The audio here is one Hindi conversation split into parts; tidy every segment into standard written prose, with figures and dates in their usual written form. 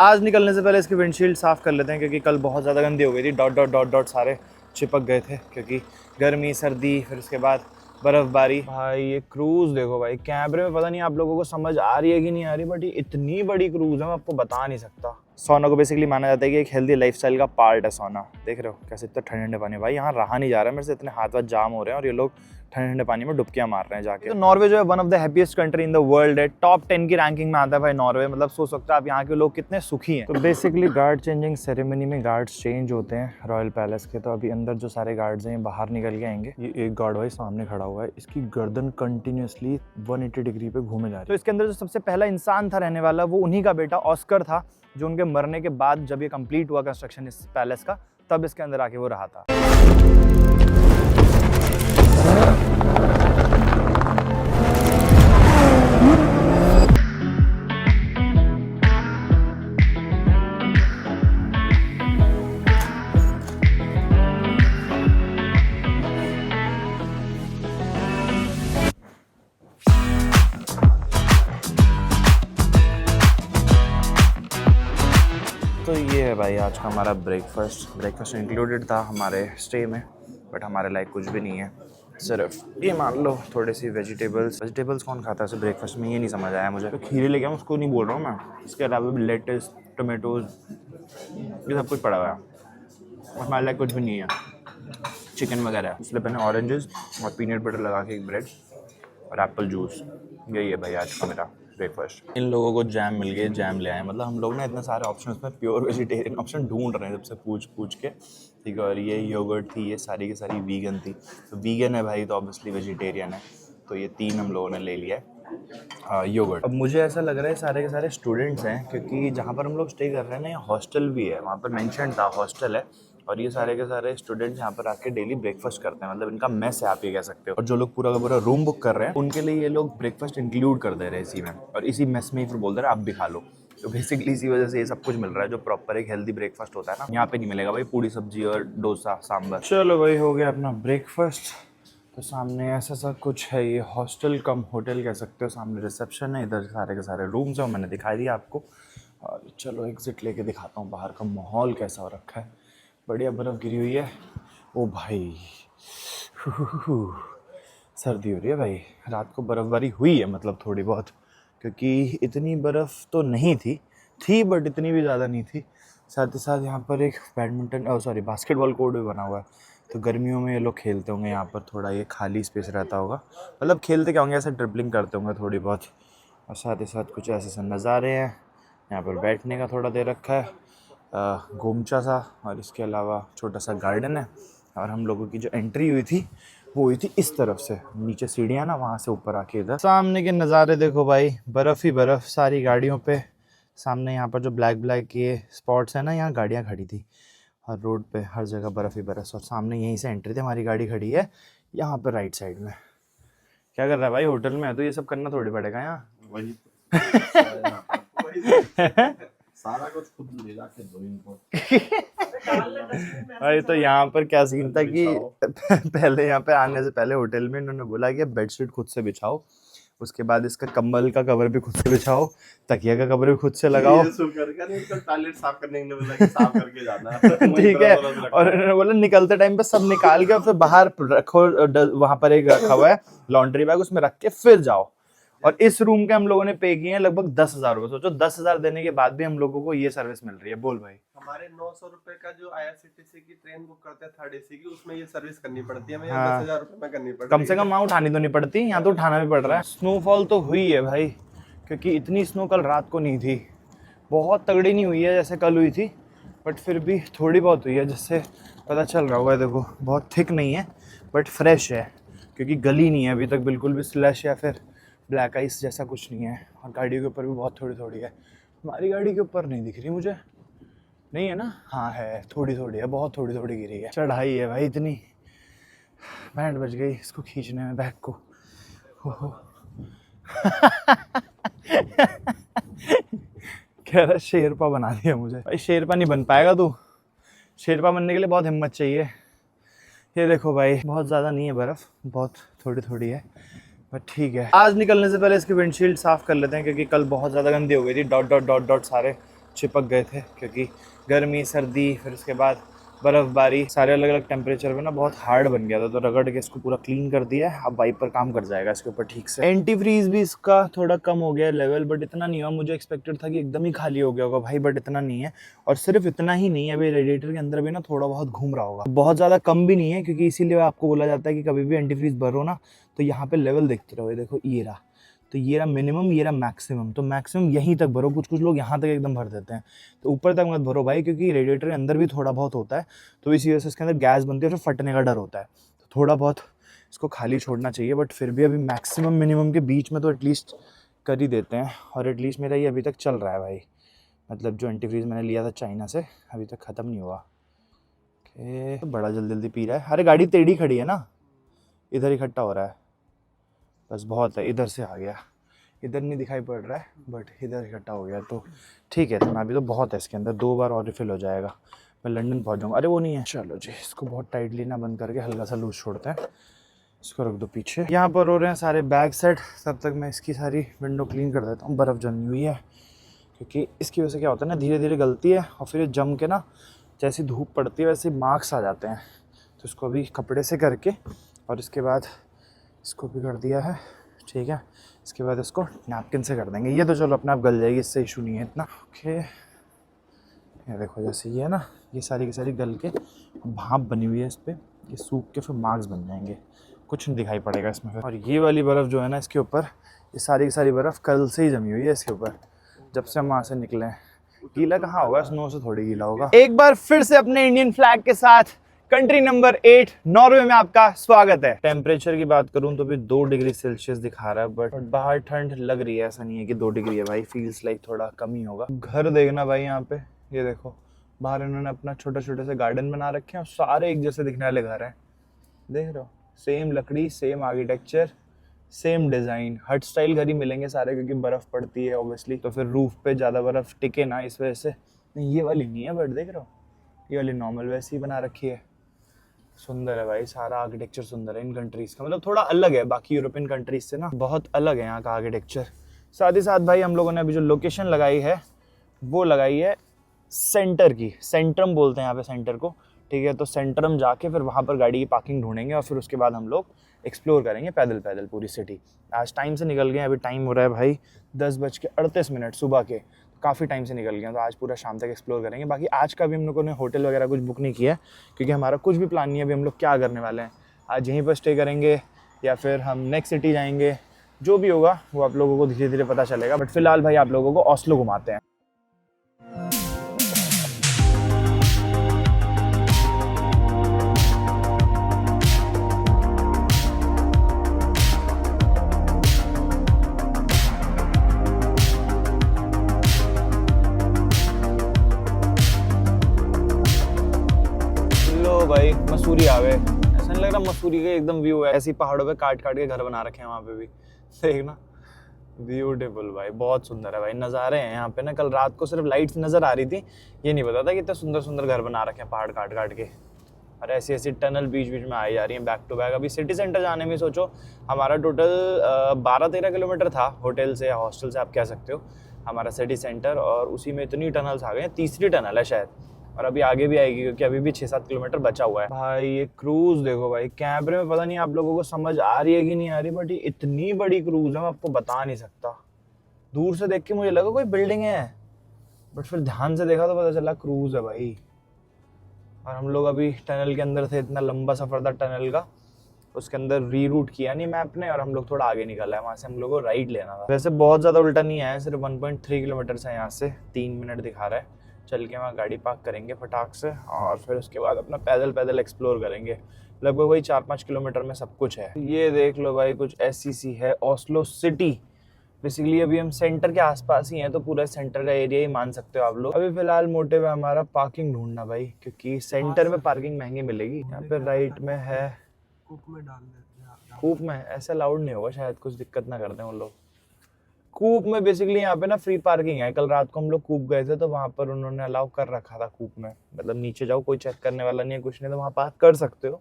आज निकलने से पहले इसकी विंडशील्ड साफ़ कर लेते हैं क्योंकि कल बहुत ज़्यादा गंदी हो गई थी। डॉट डॉट डॉट डॉट सारे चिपक गए थे क्योंकि गर्मी सर्दी फिर उसके बाद बर्फ़बारी। भाई ये क्रूज़ देखो भाई, कैमरे में पता नहीं आप लोगों को समझ आ रही है कि नहीं आ रही, बट ये इतनी बड़ी क्रूज़ है मैं आपको बता नहीं सकता। सोना को बेसिकली माना जाता है कि एक हेल्दी लाइफस्टाइल का पार्ट है सोना। देख रहे हो कैसे इतना ठंडे ठंडे पानी, भाई यहाँ रहा नहीं जा रहा है मेरे से, इतने हाथ वाथ जाम हो रहे हैं और ये लोग ठंडे ठंडे पानी में डुबकियां मार रहे हैं जाके। तो नॉर्वे जो है one of the happiest country in the world है, टॉप 10 की रैंकिंग में आता है भाई नॉर्वे। मतलब सोच सकते हैं आप यहाँ के लोग कितने सुखी हैं। तो बेसिकली गार्ड चेंजिंग सेरेमनी में गार्ड्स चेंज होते हैं रॉयल पैलेस के। तो अभी अंदर जो सारे गार्ड्स हैं बाहर निकल के आएंगे। ये एक गार्ड भाई सामने खड़ा हुआ है, इसकी गर्दन कंटिन्यूसली 180 डिग्री पे घूमे जा रही है। तो इसके अंदर जो सबसे पहला इंसान था रहने वाला वो उन्हीं का बेटा ऑस्कर था, जो उनके मरने के बाद जब ये कंप्लीट हुआ कंस्ट्रक्शन इस पैलेस का, तब इसके अंदर आके वो रहा था। तो ये है भाई आज का हमारा ब्रेकफास्ट इंक्लूडेड था हमारे स्टे में, बट हमारे लायक कुछ भी नहीं है। सिर्फ ये मान लो थोड़ी सी वेजिटेबल्स कौन खाता है ऐसे ब्रेकफास्ट में, ये नहीं समझ आया मुझे। तो खीरे लेके आऊँ उसको नहीं बोल रहा हूँ मैं, इसके अलावा भी लेट्स टोमेटोज ये सब कुछ पड़ा हुआ है और हमारे लायक कुछ भी नहीं है। चिकन वगैरह है, इसलिए मैंने ऑरेंजेस और पीनट बटर लगा के एक ब्रेड और एप्पल जूस, यही है भाई आज का मेरा ब्रेकफास्ट। इन लोगों को जैम मिल गए, जैम ले आए। मतलब हम लोग ना इतने सारे ऑप्शंस में प्योर वेजिटेरियन ऑप्शन ढूंढ रहे हैं जब से पूछ के, ठीक है। और ये योगर्ट थी, ये सारी की सारी वीगन थी। तो वीगन है भाई तो ऑब्वियसली वेजिटेरियन है, तो ये 3 हम लोगों ने ले लिया है योगर्ट। अब मुझे ऐसा लग रहा है सारे के सारे स्टूडेंट्स हैं, क्योंकि जहाँ पर हम लोग स्टे कर रहे हैं ना, ये हॉस्टल भी है, वहाँ पर मेंशन था हॉस्टल है। और ये सारे के सारे स्टूडेंट्स यहाँ पर आके डेली ब्रेकफास्ट करते हैं, मतलब इनका मेस है आप ये कह सकते हो। और जो लोग पूरा का पूरा रूम बुक कर रहे हैं उनके लिए ये लोग ब्रेकफास्ट इंक्लूड कर दे रहे हैं इसी में, और इसी मेस में ही फिर बोल दे रहे हैं आप भी खा लो। तो बेसिकली इसी वजह से ये सब कुछ मिल रहा है जो प्रॉपर एक हेल्दी ब्रेकफास्ट होता है ना, यहाँ पे नहीं मिलेगा भाई, पूरी सब्जी और डोसा सांभर। चलो भाई हो गया अपना ब्रेकफास्ट। तो सामने ऐसा सा कुछ है, ये हॉस्टल कम होटल कह सकते हो। सामने रिसेप्शन है, इधर सारे के सारे रूम्स हैं, मैंने दिखाई दिया आपको। और चलो एग्जिट लेके दिखाता हूँ बाहर का माहौल कैसा हो रखा है। बढ़िया बर्फ़ गिरी हुई है। ओ भाई सर्दी हो रही है भाई। रात को बर्फ़बारी हुई है, मतलब थोड़ी बहुत, क्योंकि इतनी बर्फ़ तो नहीं थी बट इतनी भी ज़्यादा नहीं थी। साथ ही साथ यहाँ पर एक बास्केटबॉल कोर्ट भी बना हुआ है, तो गर्मियों में ये लोग खेलते होंगे यहाँ पर। थोड़ा ये खाली स्पेस रहता होगा, मतलब खेलते क्या होंगे, ऐसे ड्रिबलिंग करते होंगे थोड़ी बहुत। और साथ ही साथ कुछ ऐसे नज़ारे हैं। यहाँ पर बैठने का थोड़ा दे रखा है गोमचा सा, और इसके अलावा छोटा सा गार्डन है। और हम लोगों की जो एंट्री हुई थी वो हुई थी इस तरफ से, नीचे सीढ़ियाँ ना, वहाँ से ऊपर आके इधर सामने के नज़ारे देखो भाई, बर्फ़ ही बर्फ़ सारी गाड़ियों पे। सामने यहाँ पर जो ब्लैक ये स्पॉट्स है ना, यहाँ गाड़ियाँ खड़ी थी, और रोड पे हर जगह बर्फ़ ही बर्फ़। और सामने यहीं से एंट्री थी, हमारी गाड़ी खड़ी है यहाँ पर राइट साइड में। क्या कर रहा है भाई, होटल में है तो ये सब करना थोड़ी पड़ेगा यहाँ। वही सारा कुछ खुद ले जाके दो इनको। भाई तो यहाँ पर क्या सीन था कि पहले यहाँ पे आने से पहले होटल में इन्होंने बोला कि बेडशीट खुद से बिछाओ, उसके बाद इसका कंबल का कवर भी खुद से बिछाओ, तकिया का कवर भी खुद से लगाओ। टॉयलेट साफ करने के लिए बोला कि साफ करके जाना। ठीक है, और इन्होंने बोला निकलते टाइम पे सब निकाल के और फिर बाहर रखो, वहां पर एक रखा हुआ है लॉन्ड्री बैग, उसमें रख के फिर जाओ। और इस रूम के हम लोगों ने पे किए हैं लगभग 10,000 रुपए। सोचो 10,000 देने के बाद भी हम लोगों को ये सर्विस मिल रही है। बोल भाई, हमारे 900 रुपए का जो IRCTC की ट्रेन बुक करते हैं 3rd AC की, उसमें ये सर्विस करनी पड़ती है, हमें 10,000 रुपए में करनी पड़ती है। कम से कम वहाँ उठानी तो नहीं पड़ती, यहाँ तो उठाना भी पड़ रहा है। स्नोफॉल तो हुई है भाई, क्योंकि इतनी स्नो कल रात को नहीं थी, बहुत तगड़ी नहीं हुई है जैसे कल हुई थी, बट फिर भी थोड़ी बहुत हुई है, जिससे पता चल रहा होगा। देखो बहुत थिक नहीं है बट फ्रेश है, क्योंकि गली नहीं है अभी तक बिल्कुल भी, स्लश या फिर ब्लैक आइस जैसा कुछ नहीं है। और गाड़ियों के ऊपर भी बहुत थोड़ी थोड़ी है। हमारी गाड़ी के ऊपर नहीं दिख रही मुझे, नहीं है ना, हाँ है, थोड़ी थोड़ी है, बहुत थोड़ी थोड़ी गिरी है। चढ़ाई है भाई इतनी, बैंड बज गई इसको खींचने में, बैग को। कह रहा शेरपा बना दिया मुझे। भाई शेरपा नहीं बन पाएगा तू, शेरपा बनने के लिए बहुत हिम्मत चाहिए। ये देखो भाई बहुत ज़्यादा नहीं है बर्फ़, बहुत थोड़ी थोड़ी है, बट ठीक है। आज निकलने से पहले इसकी विंडशील्ड साफ़ कर लेते हैं क्योंकि कल बहुत ज़्यादा गंदी हो गई थी। डॉट डॉट डॉट डॉट सारे चिपक गए थे क्योंकि गर्मी सर्दी फिर उसके बाद बर्फ़बारी सारे अलग अलग टेम्परेचर में ना बहुत हार्ड बन गया था, तो रगड़ के इसको पूरा क्लीन कर दिया है। अब वाइपर काम कर जाएगा इसके ऊपर ठीक से। एंटी फ्रीज भी इसका थोड़ा कम हो गया लेवल, बट इतना नहीं हुआ। मुझे एक्सपेक्टेड था कि एकदम ही खाली हो गया होगा भाई, बट इतना नहीं है। और सिर्फ इतना ही नहीं है, अभी रेडिएटर के अंदर भी ना थोड़ा बहुत घूम रहा होगा, बहुत ज़्यादा कम भी नहीं है, क्योंकि इसीलिए आपको बोला जाता है कि कभी भी एंटी फ्रीज भरो ना तो यहाँ पे लेवल देखते रहो। देखो ये रहा, तो ये रहा मिनिमम, ये रहा मैक्सिमम। तो मैक्सिमम यहीं तक भरो, कुछ कुछ लोग यहाँ तक एकदम भर देते हैं, तो ऊपर तक मत भरो भाई, क्योंकि रेडिएटर के अंदर भी थोड़ा बहुत होता है, तो इसी वजह से इसके अंदर गैस बनती है और फिर फटने का डर होता है। तो थोड़ा बहुत इसको खाली छोड़ना चाहिए, बट फिर भी अभी मैक्सिमम मिनिमम के बीच में तो एटलीस्ट कर ही देते हैं। और एटलीस्ट मेरा ये अभी तक चल रहा है भाई, मतलब जो एंटीफ्रीज मैंने लिया था चाइना से अभी तक ख़त्म नहीं हुआ। तो बड़ा जल्दी जल्दी पी रहा है। अरे गाड़ी टेढ़ी खड़ी है ना, इधर इकट्ठा हो रहा है, बस बहुत है। इधर से आ गया, इधर नहीं दिखाई पड़ रहा है, बट इधर इकट्ठा हो गया, तो ठीक है। तो मैं अभी तो बहुत है इसके अंदर, 2 बार और रिफिल हो जाएगा, मैं लंदन पहुंच जाऊंगा। अरे वो नहीं है, चलो जी इसको बहुत टाइटली ना बंद करके हल्का सा लूज छोड़ते हैं। इसको रख दो पीछे। यहाँ पर हो रहे हैं सारे बैग सेट, तब तक मैं इसकी सारी विंडो क्लीन कर देता हूँ। बर्फ़ जमी हुई है, क्योंकि इसकी वजह से क्या होता है ना, धीरे धीरे गलती है और फिर जम के ना जैसी धूप पड़ती है वैसे मार्क्स आ जाते हैं। तो इसको अभी कपड़े से करके और इसके बाद इसको भी कर दिया है, ठीक है। इसके बाद इसको नैपकिन से कर देंगे। ये तो चलो अपने आप गल जाएगी, इससे इशू नहीं है इतना। ओके, ये देखो जैसे ये है ना, ये सारी की सारी गल के भाप बनी हुई है इस पर, ये सूख के फिर मार्क्स बन जाएंगे, कुछ नहीं दिखाई पड़ेगा इसमें फिर। और ये वाली बर्फ़ जो है ना इसके ऊपर, ये सारी की सारी बर्फ़ कल से ही जमी हुई है इसके ऊपर, जब से हम वहाँ से निकले हैं। गीला कहाँ होगा, स्नो से थोड़ी गीला होगा। एक बार फिर से अपने इंडियन फ्लैग के साथ कंट्री नंबर 8 नॉर्वे में आपका स्वागत है। टेम्परेचर की बात करूं तो भी 2 डिग्री सेल्सियस दिखा रहा है, बट बाहर ठंड लग रही है, ऐसा नहीं है कि 2 डिग्री है भाई, फील्स लाइक थोड़ा कम ही होगा। घर देखना भाई, यहाँ पे ये देखो, बाहर इन्होंने अपना छोटे छोटे से गार्डन बना रखे हैं और सारे एक जैसे दिखने वाले घर हैं, देख रहे हो, सेम लकड़ी, सेम आर्किटेक्चर, सेम डिज़ाइन, हट स्टाइल घर ही मिलेंगे सारे, क्योंकि बर्फ़ पड़ती है ऑब्वियसली, तो फिर रूफ पे ज़्यादा बर्फ़ टिके ना, इस वजह से। नहीं ये वाली नहीं है, बट देख रहे हो ये वाली नॉर्मल वैसी बना रखी है। सुंदर है भाई, सारा आर्किटेक्चर सुंदर है इन कंट्रीज़ का, मतलब थोड़ा अलग है बाकी यूरोपियन कंट्रीज से ना, बहुत अलग है यहाँ का आर्किटेक्चर। साथ ही साथ भाई हम लोगों ने अभी जो लोकेशन लगाई है वो लगाई है सेंटर की, सेंट्रम बोलते हैं यहाँ पे सेंटर को, ठीक है। तो सेंट्रम जाके फिर वहाँ पर गाड़ी की पार्किंग ढूंढेंगे और फिर उसके बाद हम लोग एक्सप्लोर करेंगे पैदल पैदल पूरी सिटी। आज टाइम से निकल गए, अभी टाइम हो रहा है भाई 10:38 सुबह के, काफ़ी टाइम से निकल गया, तो आज पूरा शाम तक एक्सप्लोर करेंगे। बाकी आज का भी हम लोगों ने होटल वगैरह कुछ बुक नहीं किया है, क्योंकि हमारा कुछ भी प्लान नहीं है अभी हम लोग क्या करने वाले हैं। आज यहीं पर स्टे करेंगे या फिर हम नेक्स्ट सिटी जाएंगे, जो भी होगा वो आप लोगों को धीरे धीरे पता चलेगा। बट फिलहाल भाई आप लोगों को ऑस्लो घुमाते हैं। भाई मसूरी आ गए, ऐसा नहीं लग रहा मसूरी का एकदम व्यू है, ऐसी पहाड़ों पे काट काट के घर बना रखे हैं वहाँ पे भी, देखना ब्यूटीफुल भाई, बहुत सुंदर है भाई, नज़ारे हैं यहाँ पे ना। कल रात को सिर्फ लाइट्स नज़र आ रही थी, ये नहीं पता था कि इतने सुंदर सुंदर घर बना रखे हैं पहाड़ काट काट के, और ऐसी ऐसी टनल बीच बीच में आई जा रही है बैक टू बैक। अभी सिटी सेंटर जाने में सोचो हमारा टोटल 12-13 किलोमीटर था होटल से या हॉस्टल से, आप कह सकते हो, हमारा सिटी सेंटर, और उसी में इतनी टनल्स आ गए हैं, तीसरी टनल है शायद, और अभी आगे भी आएगी क्योंकि अभी भी 6-7 किलोमीटर बचा हुआ है। भाई ये क्रूज देखो भाई, कैमरे में पता नहीं आप लोगों को समझ आ रही है कि नहीं आ रही, बट ये इतनी बड़ी क्रूज है मैं आपको बता नहीं सकता। दूर से देख के मुझे लगा कोई बिल्डिंग है, बट फिर ध्यान से देखा तो पता चला क्रूज है भाई। और हम लोग अभी टनल के अंदर थे, इतना लंबा सफर था टनल का, उसके अंदर रीरूट किया नहीं मैप ने, और हम लोग थोड़ा आगे निकला है, वहाँ से हम लोग को राइट लेना था। वैसे बहुत ज़्यादा उल्टा नहीं है, सिर्फ 1.3 किलोमीटर है यहाँ से, 3 मिनट दिखा रहा है। चल के वहाँ गाड़ी पार्क करेंगे फटाक से, और फिर उसके बाद अपना पैदल पैदल एक्सप्लोर करेंगे। लगभग वही 4-5 किलोमीटर में सब कुछ है। ये देख लो भाई, कुछ ऐसी सी है ऑस्लो सिटी। बेसिकली अभी हम सेंटर के आसपास ही हैं, तो पूरा सेंटर का एरिया ही मान सकते हो आप लोग। अभी फिलहाल मोटिव है हमारा पार्किंग ढूंढना भाई, क्योंकि सेंटर में पार्किंग महंगी मिलेगी। यहाँ पे राइट में है, कूप में डाल देते हैं। कूप में ऐसा लाउड नहीं होगा शायद, कुछ दिक्कत ना करते हैं वो लोग। कूप में बेसिकली यहाँ पे ना फ्री पार्किंग है। कल रात को हम लोग कूप गए थे, तो वहाँ पर उन्होंने अलाउ कर रखा था कूप में, मतलब नीचे जाओ कोई चेक करने वाला नहीं है, कुछ नहीं, तो वहाँ पार्क कर सकते हो।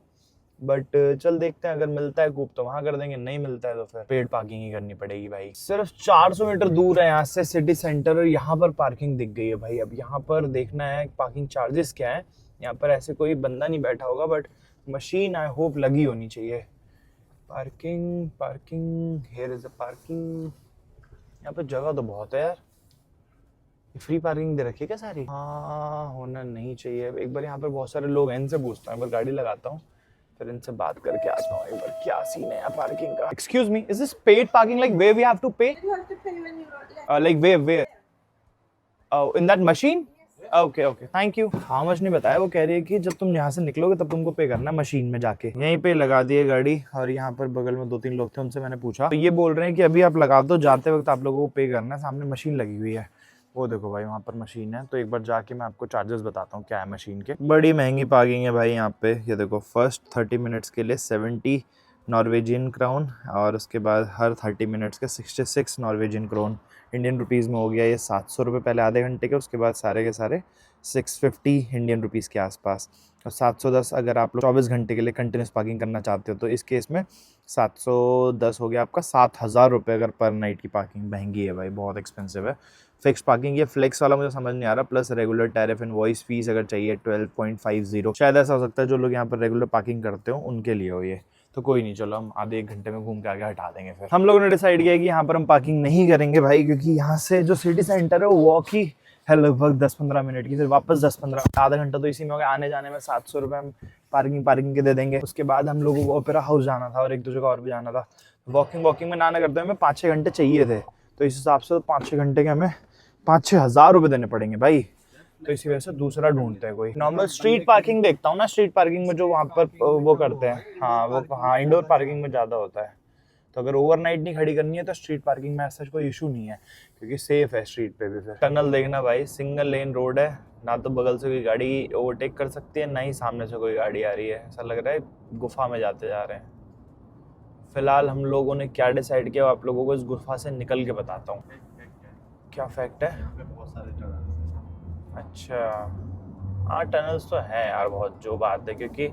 बट चल देखते हैं, अगर मिलता है कूप तो वहां कर देंगे, नहीं मिलता है तो फिर पेड पार्किंग ही करनी पड़ेगी भाई। सिर्फ 400 मीटर दूर है यहाँ से सिटी सेंटर, और यहाँ पर पार्किंग दिख गई है भाई। अब यहाँ पर देखना है पार्किंग चार्जेस क्या है। यहाँ पर ऐसे कोई बंदा नहीं बैठा होगा, बट मशीन आई होप लगी होनी चाहिए। Parking parking, here is a parking. यहाँ पर जगह तो बहुत है यार। फ्री पार्किंग दे रखी है क्या सारी? हाँ, होना नहीं चाहिए। एक बार यहाँ पर बहुत सारे लोग हैं, इनसे पूछता हूँ, एक बार गाड़ी लगाता हूँ, फिर इनसे बात करके आता हूँ एक बार क्या सीन है यहाँ पार्किंग का। Excuse me, is this paid parking, like where we have to pay? You have to pay when you like where in that machine? Okay okay, thank you. हाँ मच नहीं बताया, वो कह रही है कि जब तुम यहाँ से निकलोगे तब तुमको पे करना मशीन में जाके। यहीं पे लगा दी है गाड़ी, और यहाँ पर बगल में 2-3 लोग थे, उनसे मैंने पूछा तो ये बोल रहे हैं कि अभी आप लगा दो, जाते वक्त आप लोगों को पे करना है, सामने मशीन लगी हुई है। वो देखो भाई वहाँ पर मशीन है, तो एक बार जाके मैं आपको चार्जेस बताता हूँ क्या है मशीन के। बड़ी महंगी पार्किंग है भाई यहाँ पे। ये देखो, फर्स्ट 30 मिनट्स के लिए 70 नॉर्वेजियन क्राउन, और उसके बाद हर 30 मिनट्स के 66 नॉर्वेजियन क्राउन। इंडियन रुपीज़ में हो गया ये 700 रुपये पहले आधे घंटे के, उसके बाद सारे के सारे 650 इंडियन रुपीज़ के आसपास। और 710 अगर आप लोग 24 घंटे के लिए कंटिन्यूस पार्किंग करना चाहते हो, तो इस केस में 710 हो गया आपका 7000 रुपये अगर पर नाइट की पार्किंग। महंगी है भाई, बहुत एक्सपेंसिव है। फिक्स पार्किंग, ये फ्लेक्स वाला मुझे समझ नहीं आ रहा, plus regular tariff invoice fees अगर चाहिए 12.50। शायद ऐसा हो सकता है जो लोग यहाँ पर रेगुलर पार्किंग करते हो उनके लिए हो ये। तो कोई नहीं, चलो हम आधे 1 घंटे में घूम के आगे हटा देंगे। फिर हम लोगों ने डिसाइड किया कि यहाँ पर हम पार्किंग नहीं करेंगे भाई, क्योंकि यहाँ से जो सिटी सेंटर है वो वॉक ही है लगभग 10-15 मिनट की, फिर वापस 10-15, आधा घंटा तो इसी में हो गया। आने जाने में 700 रुपये हम पार्किंग के दे देंगे। उसके बाद हम लोगों को ओपेरा हाउस जाना था और 1-2 जगह और भी जाना था। वॉकिंग में ना करते हुए हमें 5-6 घंटे चाहिए थे, तो इस हिसाब से 5-6 घंटे के हमें 5-6 हज़ार रुपये देने पड़ेंगे भाई। तो इसी वजह से दूसरा ढूंढते हैं कोई। नॉर्मल स्ट्रीट पार्किंग देखता हूँ ना, स्ट्रीट पार्किंग में जो वहाँ पर वो करते हैं, हाँ इंडोर पार्किंग में ज़्यादा होता है। तो अगर ओवरनाइट नहीं खड़ी करनी है तो स्ट्रीट पार्किंग में ऐसा कोई इशू नहीं है, क्योंकि सेफ है स्ट्रीट पे भी। फिर टनल देखना भाई, सिंगल लेन रोड है, ना तो बगल से कोई गाड़ी ओवरटेक कर सकती है, ना ही सामने से कोई गाड़ी आ रही है। ऐसा लग रहा है गुफा में जाते जा रहे हैं। फिलहाल हम लोगों ने क्या डिसाइड किया, आप लोगों को इस गुफा से निकल के बताता हूँ। क्या फैक्ट है? बहुत सारे टनल्स। अच्छा हाँ, टनल्स तो है यार बहुत, जो बात है, क्योंकि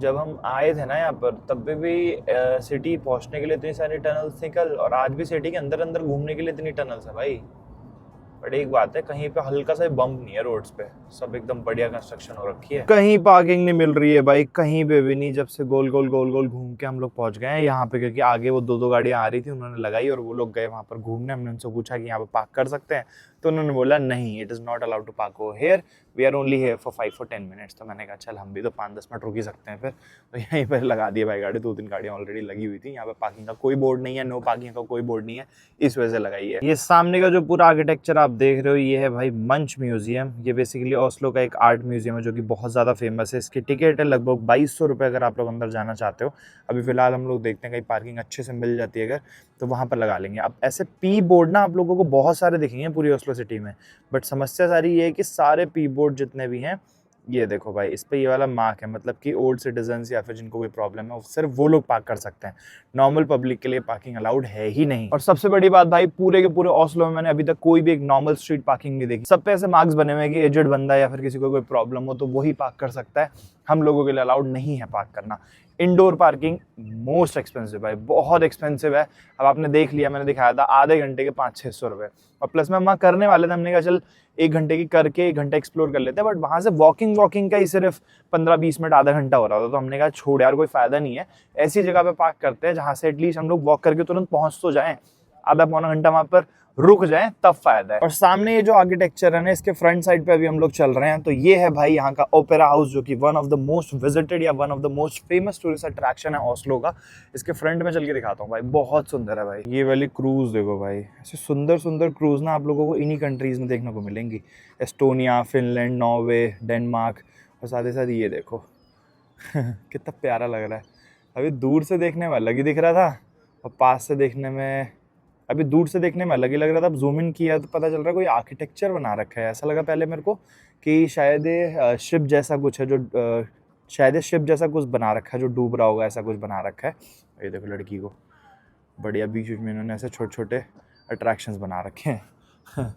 जब हम आए थे ना यहाँ पर तब भी सिटी पहुँचने के लिए इतनी सारी टनल्स थी कल, और आज भी सिटी के अंदर अंदर घूमने के लिए इतनी टनल्स है भाई। बट एक बात है, कहीं पे हल्का सा बम्प नहीं है रोड्स पे, सब एकदम बढ़िया कंस्ट्रक्शन हो रखी है। कहीं पार्किंग नहीं मिल रही है भाई, कहीं पे भी नहीं। जब से गोल गोल घूम के हम लोग पहुंच गए हैं यहाँ पे, क्योंकि आगे वो 2 गाड़ियां आ रही थी, उन्होंने लगाई और वो लोग गए वहाँ पर घूमने। हमने उनसे पूछा कि यहाँ पे पार्क कर सकते हैं, तो उन्होंने बोला नहीं, it is not allowed to park over here, we are only here for 5 or 10 minutes. तो मैंने कहा चल हम भी तो 5-10 मिनट रुक ही सकते हैं फिर। तो यहीं पर लगा दिए भाई गाड़ी, 2-3 गाड़ियाँ ऑलरेडी लगी हुई थी। यहाँ पे पार्किंग का कोई बोर्ड नहीं है, नो पार्किंग का कोई बोर्ड नहीं है, इस वजह से लगाई है। ये सामने का जो पूरा आर्किटेक्चर आप देख रहे हो, ये है भाई मंच म्यूजियम। ये बेसिकली ओस्लो का एक आर्ट म्यूजियम है जो कि बहुत ज़्यादा फेमस है। इसकी टिकट है लगभग 2200 रुपये अगर आप लोग अंदर जाना चाहते हो। अभी फिलहाल हम लोग देखते हैं कहीं पार्किंग अच्छे से मिल जाती है अगर, तो वहाँ पर लगा लेंगे। अब ऐसे पी बोर्ड ना आप लोगों को बहुत सारे दिखेंगे पूरी ओस्लो सिटी में, बट समस्या सारी ये है कि सारे पी बोर्ड जितने भी हैं, ये देखो भाई इस पे ये वाला मार्क है, मतलब कि ओल्ड सिटीजन्स या फिर जिनको कोई प्रॉब्लम है सिर्फ वो लोग पार्क कर सकते हैं। नॉर्मल पब्लिक के लिए पार्किंग अलाउड है ही नहीं। और सबसे बड़ी बात भाई, पूरे के पूरे ओस्लो में मैंने अभी तक कोई भी एक नॉर्मल स्ट्रीट पार्किंग नहीं देखी। सब पे ऐसे मार्क्स बने हुए हैं कि एजेड बंदा या फिर किसी को कोई प्रॉब्लम हो तो वही पार्क कर सकता है, हम लोगों के लिए अलाउड नहीं है पार्क करना। इंडोर पार्किंग मोस्ट एक्सपेंसिव भाई, बहुत एक्सपेंसिव है। अब आपने देख लिया, मैंने दिखाया था आधे घंटे के 500-600 रुपये, और प्लस में वहाँ करने वाले थे, हमने कहा चल 1 घंटे की करके 1 घंटा एक्सप्लोर कर लेते हैं, बट वहाँ से वॉकिंग का ही सिर्फ 15-20 मिनट आधा घंटा हो रहा था। तो हमने कहा छोड़ यार, कोई फायदा नहीं है, ऐसी जगह पे पार्क करते हैं जहाँ से एटलीस्ट हम लोग वॉक करके तुरंत पहुँच तो जाएं, आधा पौना घंटा वहाँ पर रुक जाएं तब फायदा है। और सामने ये जो आर्किटेक्चर है ना, इसके फ्रंट साइड पे अभी हम लोग चल रहे हैं, तो ये है भाई यहाँ का ओपेरा हाउस, जो कि one of the most visited या one of the most famous tourist attraction है ओस्लो का। इसके फ्रंट में चल के दिखाता हूँ भाई, बहुत सुंदर है भाई। ये वाली क्रूज देखो भाई, ऐसे सुंदर क्रूज ना आप लोगों को इन्हीं कंट्रीज में देखने को मिलेंगी, एस्टोनिया, फिनलैंड, नॉर्वे, डेनमार्क। और साथ ही साथ ये देखो कितना प्यारा लग रहा है। अभी दूर से देखने में अलग ही दिख रहा था, और पास से देखने में, अभी दूर से देखने में अलग ही लग रहा था। अब जूम इन किया तो पता चल रहा है कोई आर्किटेक्चर बना रखा है। ऐसा लगा पहले मेरे को कि शायद शिप जैसा कुछ है, जो शायद शिप जैसा कुछ बना रखा है जो डूब रहा होगा, ऐसा कुछ बना रखा है। ये देखो लड़की को बढ़िया बीच में इन्होंने ऐसे छोटे अट्रैक्शंस बना रखे हैं।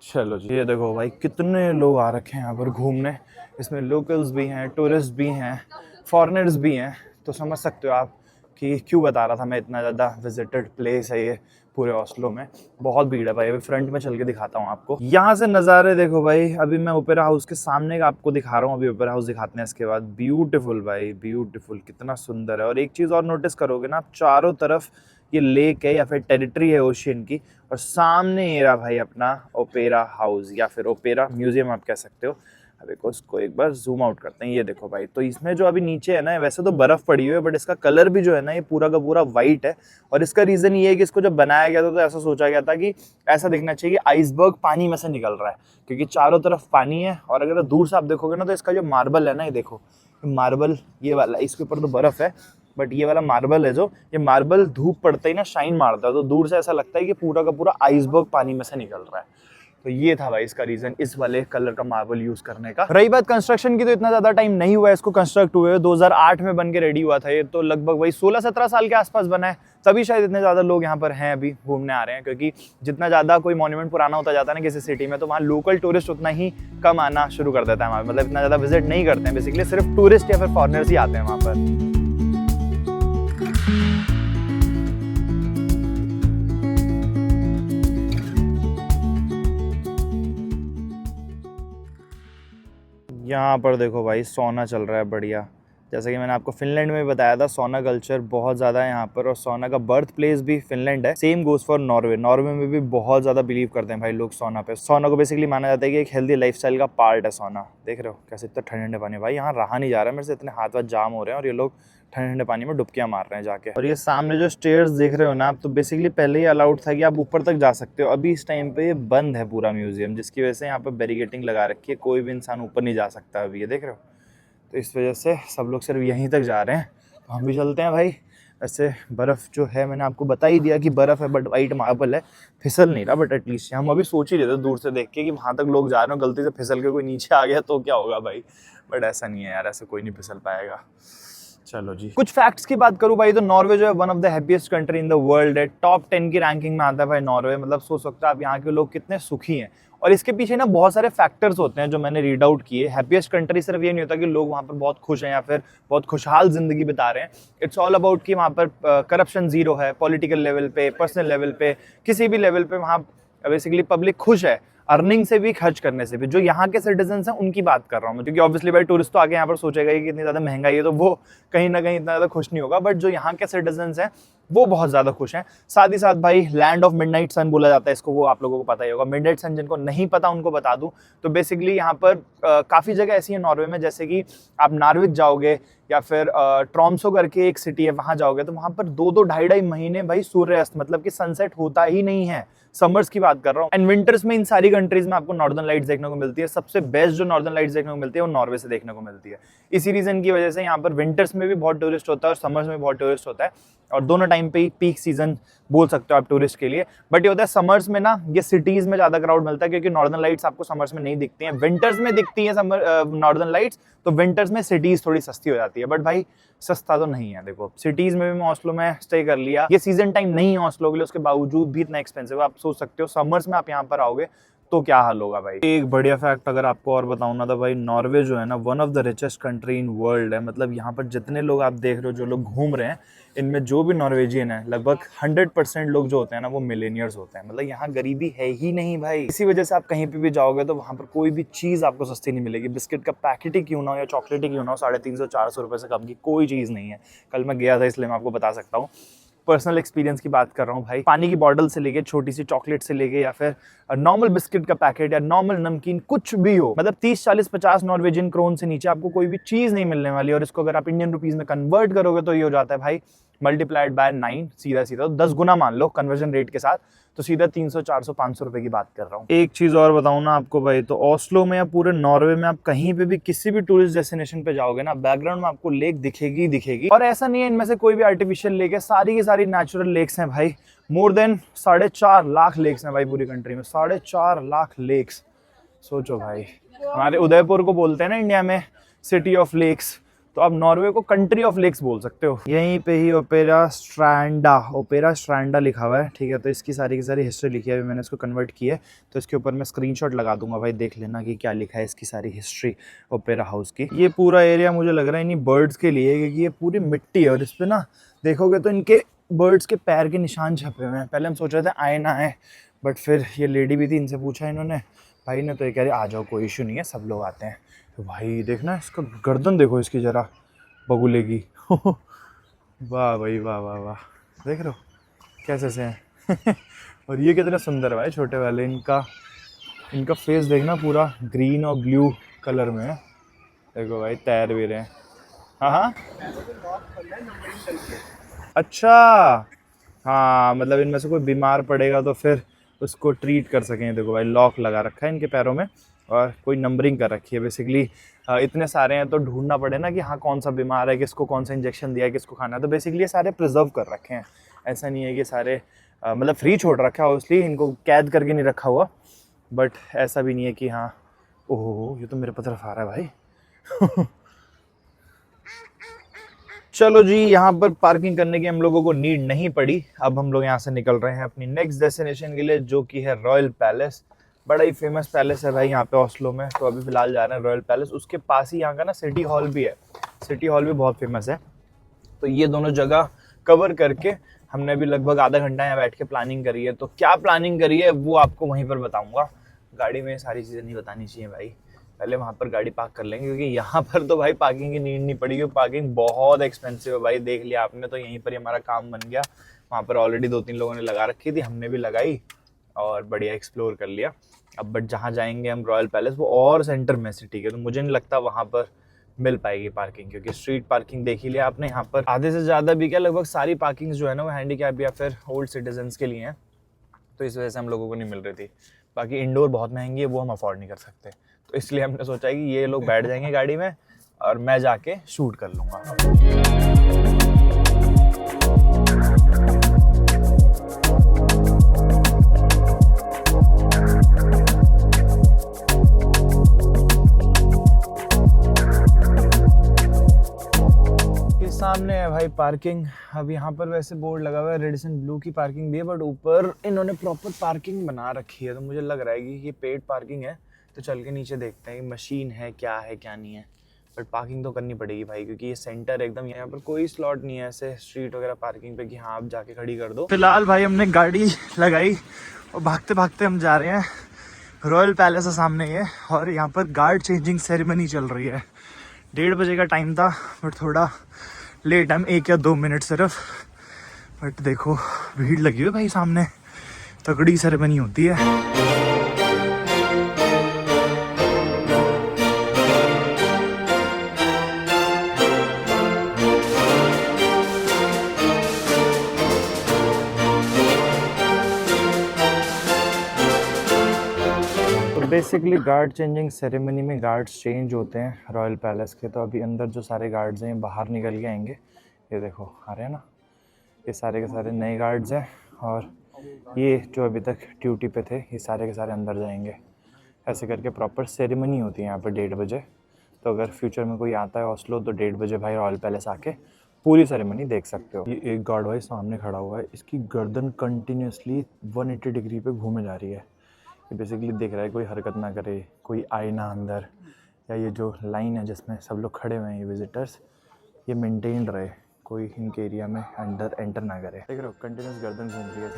चलो जी, ये देखो भाई कितने लोग आ रखे हैं यहाँ पर घूमने। इसमें लोकल्स भी हैं, टूरिस्ट भी हैं, फॉरेनर्स भी हैं। तो समझ सकते हो आप कि क्यों बता रहा था मैं, इतना ज़्यादा विजिटेड प्लेस है ये पूरे ऑस्लो में। बहुत भीड़ है भाई। अभी फ्रंट में चल के दिखाता हूँ आपको। यहाँ से नज़ारे देखो भाई। अभी मैं ओपेरा हाउस के सामने का आपको दिखा रहा हूँ, अभी ओपेरा हाउस दिखाते हैं इसके बाद। ब्यूटीफुल भाई, ब्यूटीफुल, कितना सुंदर है। और एक चीज़ और नोटिस करोगे ना आप, चारों तरफ ये लेक है या फिर टेरिटरी है ओशियन की, और सामने ये रहा भाई अपना ओपेरा हाउस या फिर ओपेरा म्यूजियम आप कह सकते हो। अब एक उसको एक बार जूम आउट करते हैं। ये देखो भाई, तो इसमें जो अभी नीचे है ना, वैसे तो बर्फ पड़ी हुई है बट इसका कलर भी जो है ना ये पूरा का पूरा वाइट है। और इसका रीजन ये है कि इसको जब बनाया गया था तो ऐसा सोचा गया था कि ऐसा दिखना चाहिए आइसबर्ग पानी में से निकल रहा है, क्योंकि चारों तरफ पानी है। और अगर दूर से आप देखोगे ना तो इसका जो मार्बल है ना, ये देखो मार्बल ये वाला, इसके ऊपर तो बर्फ है बट ये वाला मार्बल है, जो ये मार्बल धूप पड़ते ही ना शाइन मारता है, तो दूर से ऐसा लगता है कि पूरा का पूरा आइसबर्ग पानी में से निकल रहा है। तो ये था भाई इसका रीजन, इस वाले कलर का मार्बल यूज करने का। रही बात कंस्ट्रक्शन की, तो इतना ज्यादा टाइम नहीं हुआ है इसको कंस्ट्रक्ट हुए। 2008 में बन के रेडी हुआ था ये, तो लगभग वही 16-17 साल के आसपास बना है। तभी शायद इतने ज्यादा लोग यहाँ पर हैं, अभी घूमने आ रहे हैं, क्योंकि जितना ज्यादा कोई मॉन्यूमेंट पुराना होता जाता है ना किसी सिटी में, तो वहाँ लोकल टूरिस्ट उतना ही कम आना शुरू कर देता है वहाँ। मतलब इतना ज्यादा विजिट नहीं करते हैं, बेसिकली सिर्फ टूरिस्ट या फिर फॉरनर्स ही आते हैं वहाँ पर। यहाँ पर देखो भाई सौना चल रहा है बढ़िया। जैसा कि मैंने आपको फिनलैंड में भी बताया था, सौना कल्चर बहुत ज़्यादा है यहाँ पर, और सौना का बर्थ प्लेस भी फिनलैंड है। Same goes for Norway. Norway में भी बहुत ज़्यादा बिलीव करते हैं भाई लोग सौना पे। सौना को बेसिकली माना जाता है कि एक हेल्दी लाइफस्टाइल का पार्ट है सौना। देख रहे हो कैसे इतना ठंडे ठंडे पानी, भाई यहाँ रहा नहीं जा रहा है मेरे से, इतने हाथ वाथ जाम हो रहे हैं और ये लोग ठंडे ठंडे पानी में डुबकियां मार रहे हैं जाके। और ये सामने जो स्टेयर्स देख रहे हो ना आप, तो बेसिकली पहले ही अलाउड था कि आप ऊपर तक जा सकते हो। अभी इस टाइम पे ये बंद है पूरा म्यूजियम, जिसकी वजह से यहाँ पर बैरिकेटिंग लगा रखी है, कोई भी इंसान ऊपर नहीं जा सकता अभी, ये देख रहे हो। तो इस वजह से सब लोग सिर्फ यहीं तक जा रहे हैं, तो हम भी चलते हैं भाई। वैसे बर्फ़ जो है मैंने आपको बता ही दिया कि बर्फ़ है बट वाइट मार्बल है, फिसल नहीं रहा। बट एटलीस्ट हम अभी सोच ही रहे थे दूर से देख के कि वहाँ तक लोग जा रहे हो, गलती से फिसल के कोई नीचे आ गया तो क्या होगा भाई। बट ऐसा नहीं है यार, ऐसे कोई नहीं फिसल पाएगा। चलो जी, कुछ फैक्ट्स की बात करूं भाई, तो नॉर्वे जो है one of the happiest country in the world है। टॉप 10 की रैंकिंग में आता है भाई नॉर्वे। मतलब सोच सकते हो आप यहाँ के लोग कितने सुखी हैं। और इसके पीछे ना बहुत सारे फैक्टर्स होते हैं जो मैंने रीड आउट किए। हैप्पीएस्ट कंट्री सिर्फ ये नहीं होता कि लोग वहाँ पर बहुत खुश हैं या फिर बहुत खुशहाल जिंदगी बिता रहे हैं। इट्स ऑल अबाउट कि वहाँ पर करप्शन जीरो है, पॉलिटिकल लेवल पे, पर्सनल लेवल पे, किसी भी लेवल पे वहाँ बेसिकली पब्लिक खुश है, अर्निंग से भी, खर्च करने से भी। जो यहाँ के सिटीजन्स हैं उनकी बात कर रहा हूँ मैं, क्योंकि ऑब्वियसली भाई टूरिस्ट तो आके यहाँ पर सोचेगा कि इतनी ज़्यादा महंगाई है, तो वो कहीं ना कहीं इतना ज़्यादा खुश नहीं होगा। बट जो यहाँ के सिटीजन्स हैं वो बहुत ज़्यादा खुश हैं। साथ ही साथ भाई लैंड ऑफ मिडनाइट सन बोला जाता है इसको, वो आप लोगों को पता ही होगा। मिडनाइट सन जिनको नहीं पता उनको बता दूं, तो बेसिकली यहाँ पर काफ़ी जगह ऐसी है नॉर्वे में, जैसे कि आप नार्विक जाओगे या फिर ट्रॉम्सो करके एक सिटी है, वहाँ जाओगे तो वहाँ पर 2-2, 2.5 महीने भाई सूर्यास्त, मतलब कि सनसेट होता ही नहीं है। समर्स की बात कर रहा हूँ। एंड विंटर्स में इन सारी कंट्रीज में आपको नॉर्दर्न लाइट्स देखने को मिलती है। सबसे बेस्ट जो नॉर्दर्न लाइट्स देखने को मिलती है वो नॉर्वे से देखने को मिलती है। इसी रीजन की वजह से यहाँ पर विंटर्स में भी बहुत टूरिस्ट होता है और समर्स में बहुत टूरिस्ट होता है, और दोनों टाइम पे ही पीक सीजन बोल सकते हो आप टूरिस्ट के लिए। बट ये होता है समर्स में ना, ये सिटीज में ज्यादा क्राउड मिलता है, क्योंकि नॉर्दर्न लाइट्स आपको समर्स में नहीं दिखती हैं, विंटर्स में दिखती है नॉर्दर्न लाइट्स। तो विंटर्स में सिटीज थोड़ी सस्ती हो जाती है। बट भाई सस्ता तो नहीं है। देखो सिटीज में भी मैं ऑस्लो में स्टे कर लिया, ये सीजन टाइम नहीं है ऑस्लो के लिए, उसके बावजूद भी इतना एक्सपेंसिव है। आप सोच सकते हो समर्स में आप यहाँ पर आओगे तो क्या हाल होगा भाई। एक बढ़िया फैक्ट अगर आपको और बताऊं ना, तो भाई नॉर्वे जो है ना one of the richest country in world है। मतलब यहाँ पर जितने लोग आप देख रहे हो, जो लोग घूम रहे हैं, इनमें जो भी नॉर्वेजियन है लगभग 100% लोग जो होते हैं ना वो मिलेनियर्स होते हैं। मतलब यहाँ गरीबी है ही नहीं भाई। इसी वजह से आप कहीं पे भी जाओगे तो वहाँ पर कोई भी चीज़ आपको सस्ती नहीं मिलेगी। बिस्किट का पैकेट ही क्यों ना हो या चॉकलेट ही क्यों ना हो, 350-400 रुपये से कम की कोई चीज़ नहीं है। कल मैं गया था इसलिए मैं आपको बता सकता हूँ। पर्सनल एक्सपीरियंस की बात कर रहा हूँ भाई। पानी की बॉटल से लेके छोटी सी चॉकलेट से लेके या फिर नॉर्मल बिस्किट का पैकेट या नॉर्मल नमकीन कुछ भी हो, मतलब 30-40-50 नॉर्वेजियन क्रोन से नीचे आपको कोई भी चीज़ नहीं मिलने वाली। और इसको अगर आप इंडियन रुपीज़ में कन्वर्ट करोगे तो ये हो जाता है भाई मल्टीप्लाइड बाय 9, सीधा सीधा 10 गुना मान लो कन्वर्जन रेट के साथ, तो सीधा 300-400-500 रुपए की बात कर रहा हूँ। एक चीज़ और बताऊँ ना आपको भाई, तो ऑस्लो में या पूरे नॉर्वे में आप कहीं पे भी किसी भी टूरिस्ट डेस्टिनेशन पे जाओगे ना, बैकग्राउंड में आपको लेक दिखेगी दिखेगी। और ऐसा नहीं है इनमें से कोई भी आर्टिफिशियल लेक है, सारी की सारी नेचुरल लेक्स हैं भाई। मोर देन 4.5 लाख लेक्स हैं भाई पूरी कंट्री में, 4.5 लाख लेक्स। सोचो भाई, हमारे उदयपुर को बोलते हैं ना इंडिया में सिटी ऑफ लेक्स, तो आप नॉर्वे को कंट्री ऑफ लेक्स बोल सकते हो। यहीं पे ही ओपेरा स्ट्रैंडा लिखा हुआ है, ठीक है। तो इसकी सारी की सारी हिस्ट्री लिखी है, अभी मैंने इसको कन्वर्ट की है, तो इसके ऊपर मैं स्क्रीनशॉट लगा दूंगा भाई, देख लेना कि क्या लिखा है इसकी सारी हिस्ट्री ओपेरा हाउस की। ये पूरा एरिया मुझे लग रहा है इन्हीं बर्ड्स के लिए, क्योंकि ये पूरी मिट्टी है और इस पर ना देखोगे तो इनके बर्ड्स के पैर के निशान छपे हुए हैं। पहले हम सोच रहे थे आईना है, बट फिर ये लेडी भी थी, इनसे पूछा इन्होंने, भाई ने तो ये कह रहे आ जाओ कोई इशू नहीं है, सब लोग आते हैं। तो भाई देखना इसका गर्दन देखो इसकी ज़रा बगुले की वाह भाई वाह वाह वाह, देख रहे हो कैसे से हैं और ये कितने सुंदर है भाई छोटे वाले, इनका फेस देखना पूरा ग्रीन और ब्लू कलर में है। देखो भाई तैर भी रहे हैं। हाँ हाँ अच्छा, हाँ मतलब इनमें से कोई बीमार पड़ेगा तो फिर उसको ट्रीट कर सकें। देखो भाई लॉक लगा रखा है इनके पैरों में और कोई नंबरिंग कर रखी है। बेसिकली इतने सारे हैं तो ढूंढना पड़े ना कि हाँ कौन सा बीमार है, किसको कौन सा इंजेक्शन दिया है, किसको खाना है। तो बेसिकली ये सारे प्रिजर्व कर रखे हैं, ऐसा नहीं है कि सारे मतलब फ्री छोड़ रखा है, ऑब्वियसली इनको कैद करके नहीं रखा हुआ, बट ऐसा भी नहीं है कि हाँ ओहो ये तो मेरे तरफ आ रहा है भाई चलो जी, यहाँ पर पार्किंग करने की हम लोगों को नीड नहीं पड़ी। अब हम लोग यहाँ से निकल रहे हैं अपनी नेक्स्ट डेस्टिनेशन के लिए, जो कि है रॉयल पैलेस। बड़ा ही फेमस पैलेस है भाई यहाँ पे ऑस्लो में। तो अभी फिलहाल जा रहे हैं रॉयल पैलेस, उसके पास ही यहाँ का ना सिटी हॉल भी है, सिटी हॉल भी बहुत फेमस है। तो ये दोनों जगह कवर करके हमने भी लगभग आधा घंटा यहाँ बैठ के प्लानिंग करी है। तो क्या प्लानिंग करी है वो आपको वहीं पर बताऊँगा, गाड़ी में सारी चीज़ें नहीं बतानी चाहिए भाई, पहले वहाँ पर गाड़ी पार्क कर लेंगे, क्योंकि यहाँ पर तो भाई पार्किंग की नीड नहीं पड़ी, क्योंकि पार्किंग बहुत एक्सपेंसिव है भाई, देख लिया आपने। तो यहीं पर ही हमारा काम बन गया, वहाँ पर ऑलरेडी 2-3 लोगों ने लगा रखी थी, हमने भी लगाई और बढ़िया एक्सप्लोर कर लिया। अब बट जहाँ जाएंगे हम रॉयल पैलेस वो और सेंटर में सिटी के, तो मुझे नहीं लगता वहाँ पर मिल पाएगी पार्किंग, क्योंकि स्ट्रीट पार्किंग देख ही लिया आपने। यहाँ पर आधे से ज़्यादा भी क्या लगभग सारी पार्किंग जो है ना वो हैंडीकैप या फिर ओल्ड सिटीजन्स के लिए हैं, तो इस वजह से हम लोगों को नहीं मिल रही थी। बाकी इंडोर बहुत महंगी है, वो हम अफोर्ड नहीं कर सकते, तो इसलिए हमने सोचा कि ये लोग बैठ जाएंगे गाड़ी में और मैं जाके शूट कर लूँगा। सामने है भाई पार्किंग। अब यहाँ पर वैसे बोर्ड लगा हुआ है रेडिसन ब्लू की पार्किंग भी है, बट ऊपर इन्होंने प्रॉपर पार्किंग बना रखी है, तो मुझे लग रहा है कि ये पेड पार्किंग है। तो चल के नीचे देखते हैं मशीन है क्या नहीं है, बट पार्किंग तो करनी पड़ेगी भाई, क्योंकि ये सेंटर एकदम, यहाँ पर कोई स्लॉट नहीं है ऐसे स्ट्रीट वगैरह पार्किंग पे कि हाँ आप जाके खड़ी कर दो। फिलहाल भाई हमने गाड़ी लगाई और भागते भागते हम जा रहे हैं रॉयल पैलेस है सामने ये, और यहाँ पर गार्ड चेंजिंग सेरेमनी चल रही है। 1:30 बजे का टाइम था, बट थोड़ा लेट टाइम 1 या 2 मिनट सिर्फ, बट देखो भीड़ लगी हुई भाई सामने, तगड़ी सेरेमनी होती है। बेसिकली गार्ड चेंजिंग सेरेमनी में गार्ड्स चेंज होते हैं रॉयल पैलेस के। तो अभी अंदर जो सारे गार्ड्स हैं बाहर निकल के आएंगे, ये देखो आ रहे हैं ना, ये सारे के सारे नए गार्ड्स हैं, और ये जो अभी तक ड्यूटी पे थे ये सारे के सारे अंदर जाएंगे। ऐसे करके प्रॉपर सेरेमनी होती है यहाँ पर 1:30 बजे। तो अगर फ्यूचर में कोई आता है ऑस्लो तो 1:30 बजे भाई रॉयल पैलेस आके पूरी सेरेमनी देख सकते हो। ये एक गार्ड भाई सामने खड़ा हुआ है, इसकी गर्दन कंटिन्यूसली 180 डिग्री पे घूमे जा रही है। ये बेसिकली देख रहा है कोई हरकत ना करे, कोई आए ना अंदर, या ये जो लाइन है जिसमें सब लोग खड़े हुए हैं ये विजिटर्स, ये मेंटेन रहे, कोई इनके एरिया में अंदर एंटर ना करे। देख रहे हो कंटिन्यूस गर्दन घूम रही है।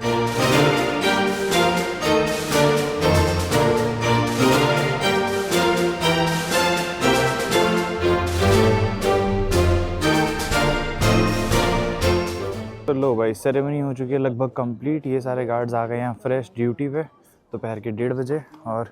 तो लो भाई सेरेमनी हो चुकी है लगभग कंप्लीट। ये सारे गार्ड्स आ गए यहाँ फ्रेश ड्यूटी पे दोपहर के 1:30 बजे, और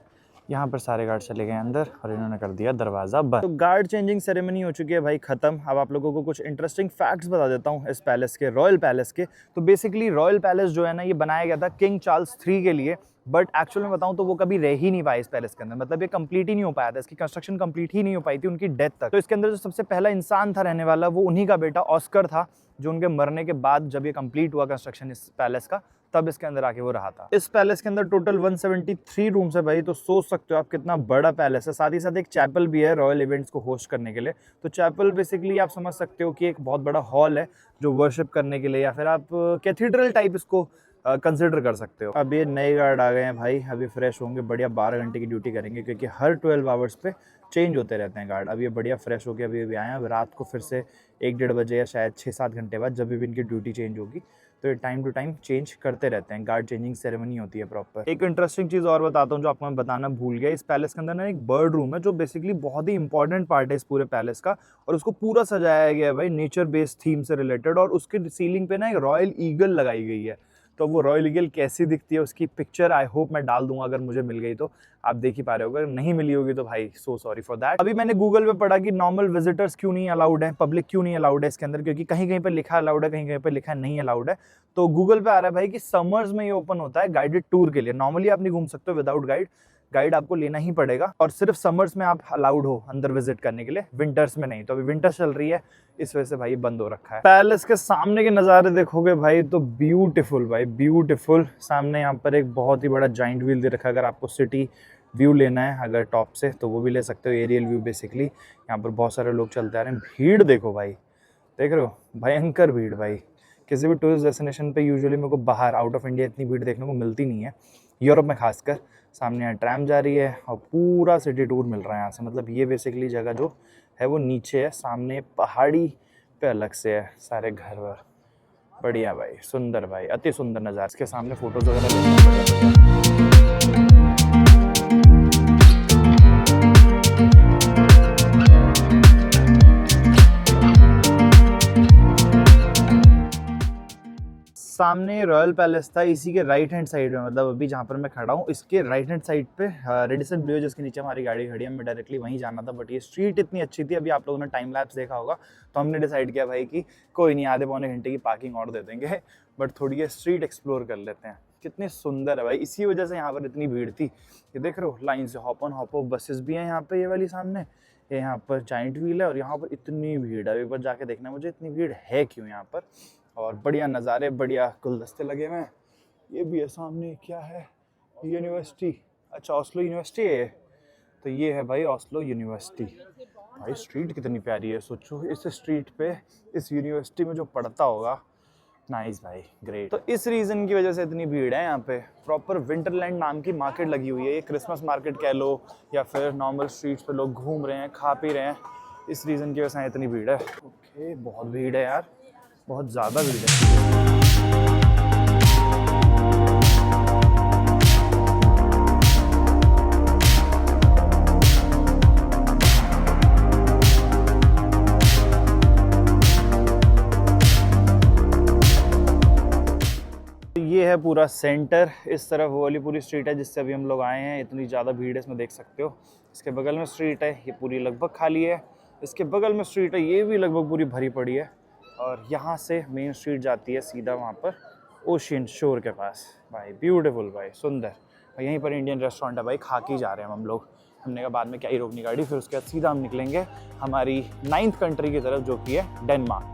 यहाँ पर सारे गार्ड चले गए अंदर और इन्होंने कर दिया दरवाज़ा बंद। तो गार्ड चेंजिंग सेरेमनी हो चुकी है भाई ख़त्म। अब आप लोगों को कुछ इंटरेस्टिंग फैक्ट्स बता देता हूँ इस पैलेस के, रॉयल पैलेस के। तो बेसिकली रॉयल पैलेस जो है ना ये बनाया गया था किंग चार्ल्स 3 के लिए, बट एक्चुअल में बताऊँ तो वो कभी रह ही नहीं पाया इस पैलेस के अंदर, मतलब ये कंप्लीट ही नहीं हो पाया था, इसकी कंस्ट्रक्शन कंप्लीट ही नहीं हो पाई थी उनकी डेथ तक। तो इसके अंदर जो सबसे पहला इंसान था रहने वाला वो उन्हीं का बेटा ऑस्कर था, जो उनके मरने के बाद जब ये कंप्लीट हुआ कंस्ट्रक्शन इस पैलेस का तब इसके अंदर आके वो रहा था। इस पैलेस के अंदर टोटल 173 रूम्स है भाई, तो सोच सकते हो आप कितना बड़ा पैलेस है। साथ ही साथ एक चैपल भी है रॉयल इवेंट्स को होस्ट करने के लिए। तो चैपल बेसिकली आप समझ सकते हो कि एक बहुत बड़ा हॉल है जो वर्शिप करने के लिए, या फिर आप कैथीड्रल टाइप इसको कंसिडर कर सकते हो। अब ये नए गार्ड आ गए हैं भाई, अभी फ्रेश होंगे, बढ़िया 12 घंटे की ड्यूटी करेंगे क्योंकि हर 12 आवर्स पे चेंज होते रहते हैं गार्ड। अब ये बढ़िया फ्रेश होके अभी आए हैं। अब रात को फिर से 1-1.5 बजे या शायद 6-7 घंटे बाद जब भी इनकी ड्यूटी चेंज होगी, तो ये टाइम टू टाइम चेंज करते रहते हैं। गार्ड चेंजिंग सेरेमनी होती है प्रॉपर। एक इंटरेस्टिंग चीज़ और बताता हूँ जो आपको मैं बताना भूल गया। इस पैलेस के अंदर ना एक बर्ड रूम है जो बेसिकली बहुत ही इंपॉर्टेंट पार्ट है इस पूरे पैलेस का, और उसको पूरा सजाया गया है भाई नेचर बेस्ड थीम से रिलेटेड। और उसके सीलिंग पे ना एक रॉयल ईगल लगाई गई है। तो वो रॉयल ईगल कैसी दिखती है उसकी पिक्चर आई होप मैं डाल दूंगा, अगर मुझे मिल गई तो आप देख ही पा रहे हो। अगर नहीं मिली होगी तो भाई सो सॉरी फॉर दैट। अभी मैंने गूगल पे पढ़ा कि नॉर्मल विजिटर्स क्यों नहीं अलाउड है, पब्लिक क्यों नहीं अलाउड है इसके अंदर, क्योंकि कहीं कहीं पे लिखा अलाउड है, कहीं कहीं पे लिखा नहीं अलाउड है। तो गूगल पे आ रहा है भाई कि समर्स में ये ओपन होता है गाइडेड टूर के लिए। नॉर्मली आप नहीं घूम सकते हो विदाउट गाइड, गाइड आपको लेना ही पड़ेगा, और सिर्फ समर्स में आप अलाउड हो अंदर विजिट करने के लिए, विंटर्स में नहीं। तो अभी विंटर चल रही है, इस वजह से भाई बंद हो रखा है। पैलेस के सामने के नज़ारे देखोगे भाई तो ब्यूटीफुल भाई ब्यूटीफुल। सामने यहाँ पर एक बहुत ही बड़ा जाइंट व्हील दे रखा है, अगर आपको सिटी व्यू लेना है अगर टॉप से तो वो भी ले सकते हो, एरियल व्यू बेसिकली। यहाँ पर बहुत सारे लोग चलते आ रहे हैं। भीड़ देखो भाई, देख रहे हो भयंकर भीड़ भाई। किसी भी टूरिस्ट डेस्टिनेशन पे यूजुअली मेरे को बाहर आउट ऑफ इंडिया इतनी भीड़ देखने को मिलती नहीं है, यूरोप में खासकर। सामने यहाँ ट्रैम जा रही है और पूरा सिटी टूर मिल रहा है यहाँ से। मतलब ये बेसिकली जगह जो है वो नीचे है, सामने पहाड़ी पे अलग से है सारे घर वर। बढ़िया भाई, सुंदर भाई, अति सुंदर नज़ारा। इसके सामने फोटोज वगैरह सामने रॉयल पैलेस था, इसी के राइट हैंड साइड में, मतलब अभी जहाँ पर मैं खड़ा हूँ इसके राइट हैंड साइड पे रेडिसन ब्लू जिसके नीचे हमारी गाड़ी खड़ी है, हमें डायरेक्टली वहीं जाना था। बट ये स्ट्रीट इतनी अच्छी थी, अभी आप लोगों ने टाइम लैप्स देखा होगा, तो हमने डिसाइड किया भाई कि कोई नहीं, आधे पौने घंटे की पार्किंग और दे देंगे, बट थोड़ी ये स्ट्रीट एक्सप्लोर कर लेते हैं। कितनी सुंदर है भाई, इसी वजह से यहाँ पर इतनी भीड़ थी। ये देख रहे हो लाइन से hop on hop off buses भी हैं यहाँ पे, ये वाली सामने, ये यहाँ पर जाइंट व्हील है, और यहाँ पर इतनी भीड़ है। एक बार जाके देखना मुझे इतनी भीड़ है क्यों यहाँ पर। और बढ़िया नज़ारे, बढ़िया गुलदस्ते लगे हुए हैं। ये भी है सामने, क्या है, यूनिवर्सिटी, अच्छा ऑस्लो यूनिवर्सिटी है। तो ये है भाई ऑस्लो यूनिवर्सिटी। भाई स्ट्रीट कितनी प्यारी है, सोचो इस स्ट्रीट पे इस यूनिवर्सिटी में जो पढ़ता होगा। नाइस भाई, ग्रेट। तो इस रीज़न की वजह से इतनी भीड़ है यहाँ पे। प्रॉपर विंटरलैंड नाम की मार्केट लगी हुई है, ये क्रिसमस मार्केट कह लो, या फिर नॉर्मल स्ट्रीट्स पे लोग घूम रहे हैं, खा पी रहे हैं, इस रीज़न की वजह से इतनी भीड़ है। ओके, बहुत भीड़ है यार, बहुत ज़्यादा भीड़ है। ये है पूरा सेंटर, इस तरफ वो वाली पूरी स्ट्रीट है जिससे अभी हम लोग आए हैं। इतनी ज़्यादा भीड़ है इसमें, देख सकते हो। इसके बगल में स्ट्रीट है, ये पूरी लगभग खाली है। इसके बगल में स्ट्रीट है, ये भी लगभग पूरी भरी पड़ी है। और यहाँ से मेन स्ट्रीट जाती है सीधा वहाँ पर ओशियन शोर के पास। भाई ब्यूटीफुल भाई, सुंदर। और यहीं पर इंडियन रेस्टोरेंट है भाई, खा के जा रहे हैं हम लोग। हमने कहा बाद में क्या ही रोकनी गाड़ी, फिर उसके बाद सीधा हम निकलेंगे हमारी 9th कंट्री की तरफ जो कि है डेनमार्क।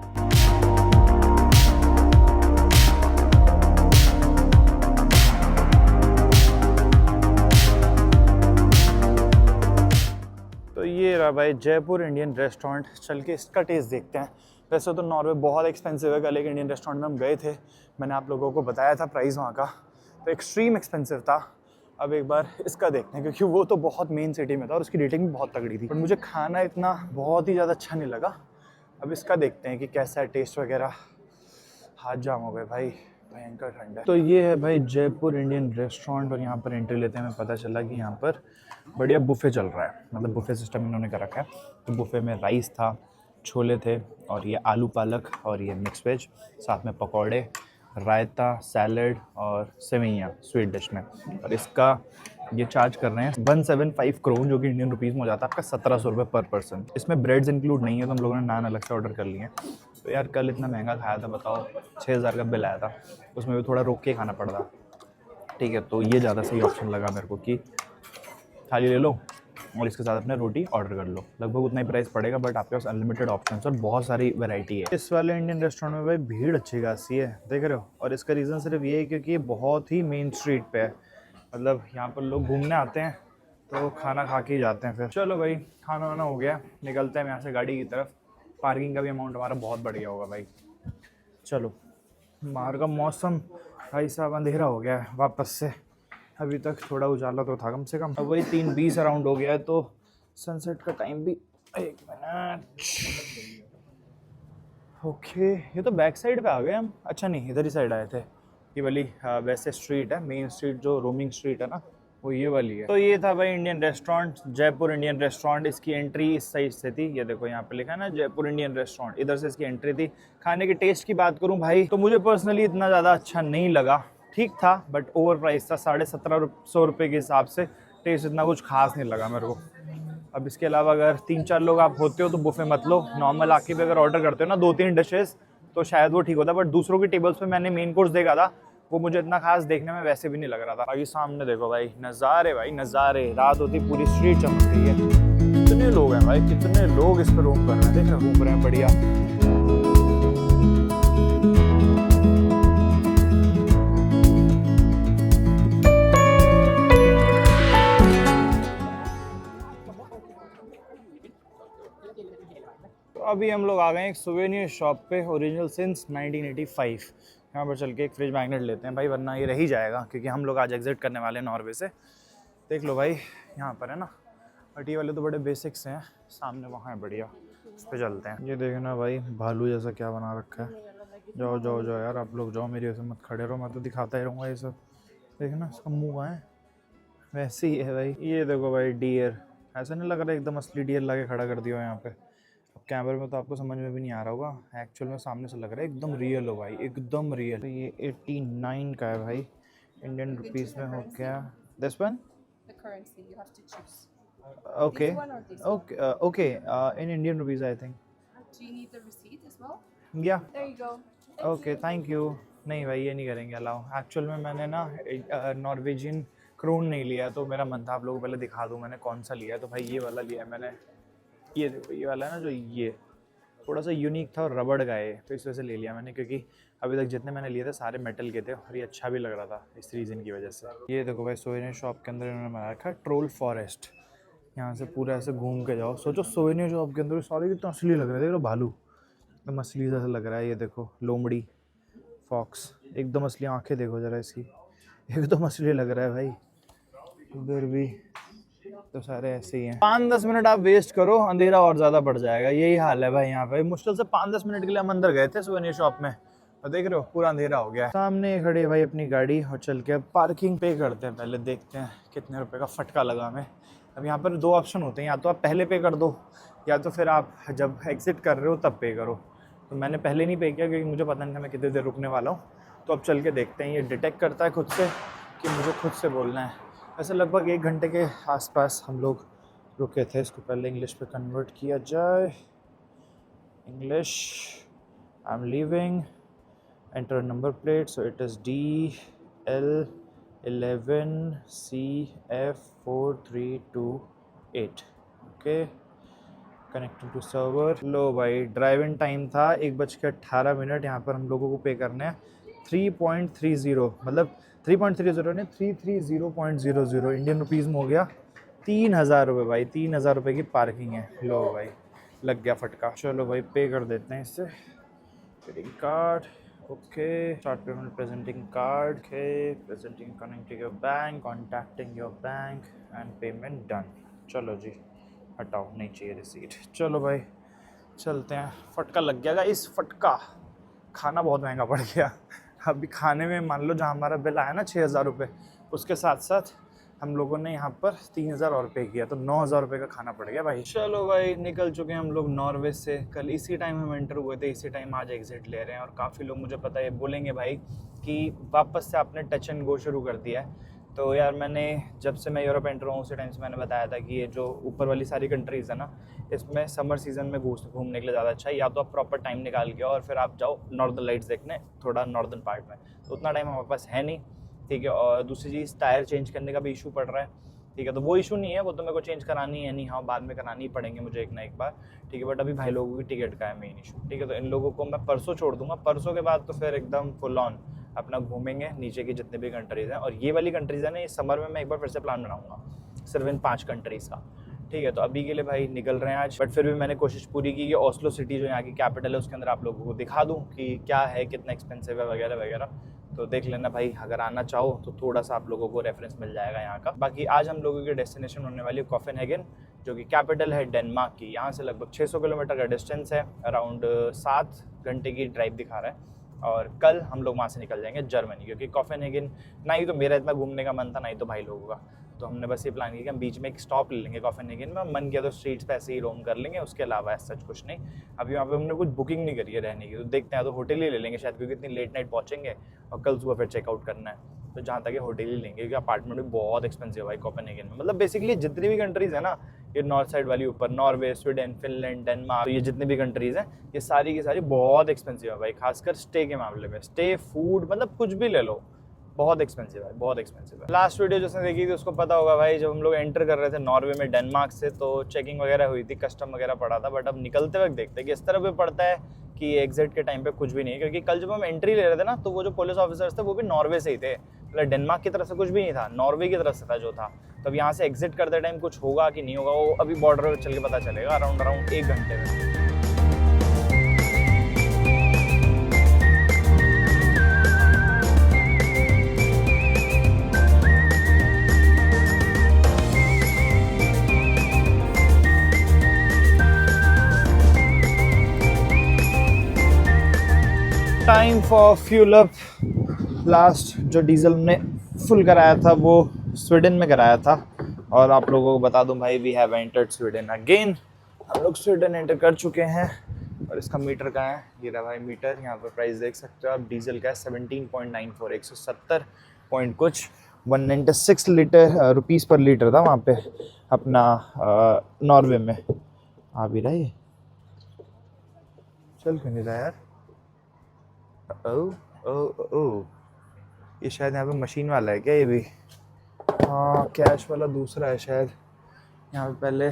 तो ये रहा भाई जयपुर इंडियन रेस्टोरेंट, चल के इसका टेस्ट देखते हैं। वैसे तो नॉर्वे बहुत एक्सपेंसिव है, कल एक इंडियन रेस्टोरेंट में हम गए थे, मैंने आप लोगों को बताया था प्राइस वहाँ का, तो एक्सट्रीम एक्सपेंसिव था। अब एक बार इसका देखते हैं, क्योंकि वो तो बहुत मेन सिटी में था और उसकी रेटिंग भी बहुत तगड़ी थी, पर मुझे खाना इतना बहुत ही ज़्यादा अच्छा नहीं लगा। अब इसका देखते हैं कि कैसा है टेस्ट वगैरह। हाथ जाम हो गए भाई, भयंकर ठंड है। तो ये है भाई जयपुर इंडियन रेस्टोरेंट, और यहाँ पर एंट्री लेते हैं हमें पता चला कि यहाँ पर बढ़िया बुफ़े चल रहा है, मतलब बुफ़े सिस्टम इन्होंने कर रखा है। तो बुफ़े में राइस था, छोले थे, और ये आलू पालक, और ये मिक्स वेज, साथ में पकौड़े, रायता, सैलड और सेवइयाँ स्वीट डिश में। और इसका ये चार्ज कर रहे हैं 175 करोड़, जो कि इंडियन रुपीज़ में हो जाता है आपका 1700 रुपये पर पर्सन। इसमें ब्रेड्स इंक्लूड नहीं है, तो हम लोगों ने नान अलग से ऑर्डर कर लिए हैं। तो यार कल इतना महंगा खाया था, बताओ 6000 का बिल आया था, उसमें भी थोड़ा रोक के खाना पड़ रहा। ठीक है, तो ये ज़्यादा सही ऑप्शन लगा मेरे को कि थाली ले लो, और इसके साथ अपने रोटी ऑर्डर कर लो। लगभग उतना ही प्राइस पड़ेगा, बट आपके पास अनलिमिटेड ऑप्शन और बहुत सारी वैरायटी है। इस वाले इंडियन रेस्टोरेंट में भाई भीड़ अच्छी खासी है, देख रहे हो। और इसका रीज़न सिर्फ ये है क्योंकि ये बहुत ही मेन स्ट्रीट पे है, मतलब यहाँ पर लोग घूमने आते हैं तो खाना खा के ही जाते हैं। फिर चलो भाई, खाना वाना हो गया, निकलते हैं यहाँ से गाड़ी की तरफ। पार्किंग का भी अमाउंट हमारा बहुत बढ़ गया होगा भाई। चलो, बाहर का मौसम भाई साहब अंधेरा हो गया है वापस से, अभी तक थोड़ा उजाला तो था कम से कम। अब वही 3:20 अराउंड हो गया है, तो सनसेट का टाइम भी। एक मिनट, ओके, ये तो बैक साइड पे आ गए हम। अच्छा नहीं, इधर ही साइड आए थे। ये वाली वैसे स्ट्रीट है, मेन स्ट्रीट जो रोमिंग स्ट्रीट है ना, वो ये वाली है। तो ये था भाई Indian restaurant, Jaipur Indian restaurant. इसकी एंट्री इस साइड से थी, ये देखो यहाँ पे लिखा है ना जयपुर इंडियन रेस्टोरेंट, इधर से इसकी एंट्री थी। खाने के टेस्ट की बात करूँ भाई, तो मुझे पर्सनली इतना ज़्यादा अच्छा नहीं लगा, ठीक था बट ओवर प्राइस था। 1750 रुपये के हिसाब से टेस्ट इतना कुछ खास नहीं लगा मेरे को। अब इसके अलावा अगर 3-4 लोग आप होते हो तो बुफे मत लो, नॉर्मल आके भी अगर ऑर्डर करते हो ना 2-3 डिशेस तो शायद वो ठीक होता। बट दूसरों की टेबल्स पे मैंने मेन कोर्स देखा था, वो मुझे इतना खास देखने में वैसे भी नहीं लग रहा था। बाकी सामने देखो भाई नज़ारे, भाई नज़ारे, रात होती पूरी स्ट्रीट चमक रही है। कितने लोग हैं भाई, कितने लोग इस पर रोम कर रहे हैं, देख रहे घूम रहे हैं बढ़िया। अभी हम लोग आ गए एक सुवेनियर शॉप पे, ओरिजिनल सिंस 1985। यहाँ पर चल के एक फ्रिज मैग्नेट लेते हैं भाई, वरना ये रह ही जाएगा, क्योंकि हम लोग आज एग्जिट करने वाले हैं नॉर्वे से। देख लो भाई यहाँ पर है ना, बट ये वाले तो बड़े बेसिक्स हैं। सामने वहाँ है बढ़िया, उस पर चलते हैं। ये देखना भाई भालू जैसा क्या बना रखा है। जाओ जाओ जाओ यार, आप लोग जाओ, मेरी वैसे मत खड़े रहो, मैं तो दिखाता ही रहूँगा ये सब। देखना इसका मुँह कहाँ है, वैसे ही है भाई। ये देखो भाई डियर, ऐसा नहीं लग रहा एकदम असली डियर ला के खड़ा कर दिया यहाँ पे। अब कैमरे में तो आपको समझ में भी नहीं आ रहा होगा, एक्चुअल में सामने से लग रहा है एकदम रियल हो भाई, एकदम रियल। तो ये 89 का है भाई, इंडियन रुपीस में हो गया। This one okay okay okay, in Indian rupees I think. या ओके, थैंक यू। नहीं भाई ये नहीं करेंगे अलाउ। एक्चुअल में मैंने ना नॉर्वेजियन क्रोन नहीं लिया, तो मेरा मन था आप लोगों को पहले दिखा दूँ मैंने कौन सा लिया। तो भाई ये वाला लिया है मैंने, ये देखो ये वाला है ना, जो ये थोड़ा सा यूनिक था और रबड़ का है, तो इस वजह से ले लिया मैंने, क्योंकि अभी तक जितने मैंने लिए थे सारे मेटल के थे और ये अच्छा भी लग रहा था इस रीज़न की वजह से। ये देखो भाई सोवेनियर शॉप के अंदर इन्होंने बना रखा है ट्रोल फॉरेस्ट। यहाँ से पूरा ऐसे घूम के जाओ। सोचो सोवेनियर शॉप के अंदर सारे कितना असली लग रहा है, देख लो भालू एकदम असली जैसा लग रहा है। ये देखो लोमड़ी, फॉक्स एकदम असली, आँखें देखो ज़रा इसकी, एकदम असली लग रहा है भाई। उधर भी तो सारे ऐसे ही हैं। 5-10 मिनट आप वेस्ट करो, अंधेरा और ज़्यादा बढ़ जाएगा, यही हाल है भाई यहाँ पे। मुश्किल से 5-10 मिनट के लिए हम अंदर गए थे सोवेनियर शॉप में, और देख रहे हो पूरा अंधेरा हो गया है। सामने खड़ी है भाई अपनी गाड़ी, और चल के अब पार्किंग पे करते हैं। पहले देखते हैं कितने रुपए का फटका लगा हमें। अब यहाँ पर 2 ऑप्शन होते हैं, या तो आप पहले पे कर दो, या तो फिर आप जब एग्जिट कर रहे हो तब पे करो। तो मैंने पहले नहीं पे किया क्योंकि मुझे पता नहीं था मैं कितनी देर रुकने वाला हूँ। तो अब चल के देखते हैं, ये डिटेक्ट करता है खुद से कि मुझे खुद से बोलना है। वैसे लगभग 1 घंटे के आसपास हम लोग रुके थे। इसको पहले इंग्लिश पे कन्वर्ट किया जाए। English, I am leaving, enter number plate, so it is DL11CF4328। Okay, connecting to server. लो भाई ड्राइव इन टाइम था 1:18। यहाँ पर हम लोगों को पे करना है 3.30, मतलब 3.30 नहीं 330.00 इंडियन रुपीज़ में हो गया 3000 रुपये भाई। 3000 रुपये की पार्किंग है। लो भाई लग गया फटका। चलो भाई पे कर देते हैं इससे। Credit card, okay, start payment, presenting card, okay, presenting, connecting your bank, contacting your bank and payment done. चलो जी हटाओ, नहीं चाहिए रिसीट। चलो भाई चलते हैं। फटका लग गया इस फटका। खाना बहुत महंगा पड़ गया। अभी खाने में मान लो जहाँ हमारा बिल आया ना 6000 रुपये, उसके साथ साथ हम लोगों ने यहाँ पर 3000 और पे किया, तो 9000 रुपये का खाना पड़ गया भाई। चलो भाई निकल चुके हैं हम लोग नॉर्वे से। कल इसी टाइम हम एंटर हुए थे, इसी टाइम आज एग्जिट ले रहे हैं। और काफ़ी लोग मुझे पता है बोलेंगे भाई कि वापस से आपने टच एंड गो शुरू कर दिया है। तो यार मैंने जब से मैं यूरोप एंटर हुआ उसी टाइम से मैंने बताया था कि ये जो ऊपर वाली सारी कंट्रीज़ है ना, इसमें समर सीज़न में घूमने के लिए ज़्यादा अच्छा है। या तो आप प्रॉपर टाइम निकाल के और फिर आप जाओ नॉर्दर्न लाइट्स देखने, थोड़ा नॉर्दर्न पार्ट में। तो उतना टाइम हमारे पास है नहीं, ठीक है। और दूसरी चीज़ टायर चेंज करने का भी इशू पड़ रहा है, ठीक है, तो वो इशू नहीं है, वो तो मेरे को चेंज करानी है नहीं, हाँ बाद में करानी ही पड़ेंगे मुझे एक ना एक बार, ठीक है। बट अभी भाई लोगों की टिकट का है मेन इशू, ठीक है। तो इन लोगों को मैं परसों छोड़ दूंगा, परसों के बाद तो फिर एकदम फुल ऑन अपना घूमेंगे नीचे की जितने भी कंट्रीज हैं। और ये वाली कंट्रीज है ना, इस समर में मैं एक बार फिर से प्लान बनाऊंगा सिर्फ इन 5 कंट्रीज का, ठीक है। तो अभी के लिए भाई निकल रहे हैं आज, बट फिर भी मैंने कोशिश पूरी की कि ओस्लो सिटी जो यहाँ की कैपिटल है उसके अंदर आप लोगों को दिखा दूँ कि क्या है, कितना एक्सपेंसिव है वगैरह वगैरह। तो देख लेना भाई, अगर आना चाहो तो थोड़ा सा आप लोगों को रेफरेंस मिल जाएगा यहाँ का। बाकी आज हम लोगों की डेस्टिनेशन होने वाली है कोपेनहेगन, जो कि कैपिटल है डेनमार्क की। यहाँ से लगभग 600 किलोमीटर का डिस्टेंस है, अराउंड 7 घंटे की ड्राइव दिखा रहा है। और कल हम लोग वहाँ से निकल जाएंगे जर्मनी, क्योंकि कोपेनहेगन ना ही तो मेरा इतना घूमने का मन था, ना ही तो भाई लोगों का। तो हमने बस ये प्लान किया कि हम बीच में एक स्टॉप ले लेंगे कोपेनहेगन में, मन किया तो स्ट्रीट्स पे ऐसे ही रोम कर लेंगे, उसके अलावा ऐसा कुछ नहीं। अभी वहाँ पे हमने कुछ बुकिंग नहीं करी है रहने की, तो देखते हैं, तो होटल ही ले लेंगे शायद, क्योंकि इतनी लेट नाइट पहुँचेंगे और कल सुबह फिर चेकआउट करना है। तो जहाँ तक ये होटल ही लेंगे, क्योंकि अपार्टमेंट भी बहुत एक्सपेंसिव है भाई कोपेनहेगन में। मतलब बेसिकली जितनी भी कंट्रीज है ना, ये नॉर्थ साइड वाली ऊपर, नॉर्वे, स्वीडन, फिनलैंड, डेनमार्क, तो ये जितनी भी कंट्रीज हैं ये सारी की सारी बहुत एक्सपेंसिव है भाई, खासकर स्टे के मामले में। स्टे, फूड, मतलब कुछ भी ले लो, बहुत एक्सपेंसिव है, बहुत एक्सपेंसिव है। लास्ट वीडियो जिसने देखी थी उसको पता होगा भाई, जब हम लोग एंटर कर रहे थे नॉर्वे में डेनमार्क से, तो चेकिंग वगैरह हुई थी, कस्टम वगैरह पड़ा था। बट अब निकलते वक्त देखते हैं कि इस तरह भी पड़ता है कि एग्जिट के टाइम पे कुछ भी नहीं है। क्योंकि कल जब हम एंट्री ले रहे थे ना, तो वो जो पुलिस ऑफिसर्स थे वो भी नॉर्वे से ही थे, मतलब डेनमार्क की तरफ से कुछ भी नहीं था, नॉर्वे की तरफ से था जो था। तो अब यहाँ से एग्जिट करते टाइम कुछ होगा कि नहीं होगा, वो अभी बॉर्डर पर चल के पता चलेगा, अराउंड 1 घंटे में। Time for fuel up. Last जो डीजल हमने फुल कराया था वो स्वीडन में कराया था, और आप लोगों को बता दूं भाई, we have entered Sweden again. हम लोग स्वीडन एंटर कर चुके हैं, और इसका मीटर का है, ये रहा भाई मीटर, यहाँ पर प्राइस देख सकते हो आप। डीजल का है 17.94, 170 पॉइंट कुछ, 196 लीटर रुपीज़ पर लीटर था वहाँ पे अपना नॉर्वे में। आ भी रहा है, चल क्यों नहीं रहा यार? ओ, ये शायद यहाँ पे मशीन वाला है क्या ये भी? हाँ, कैश वाला दूसरा है शायद। यहाँ पे पहले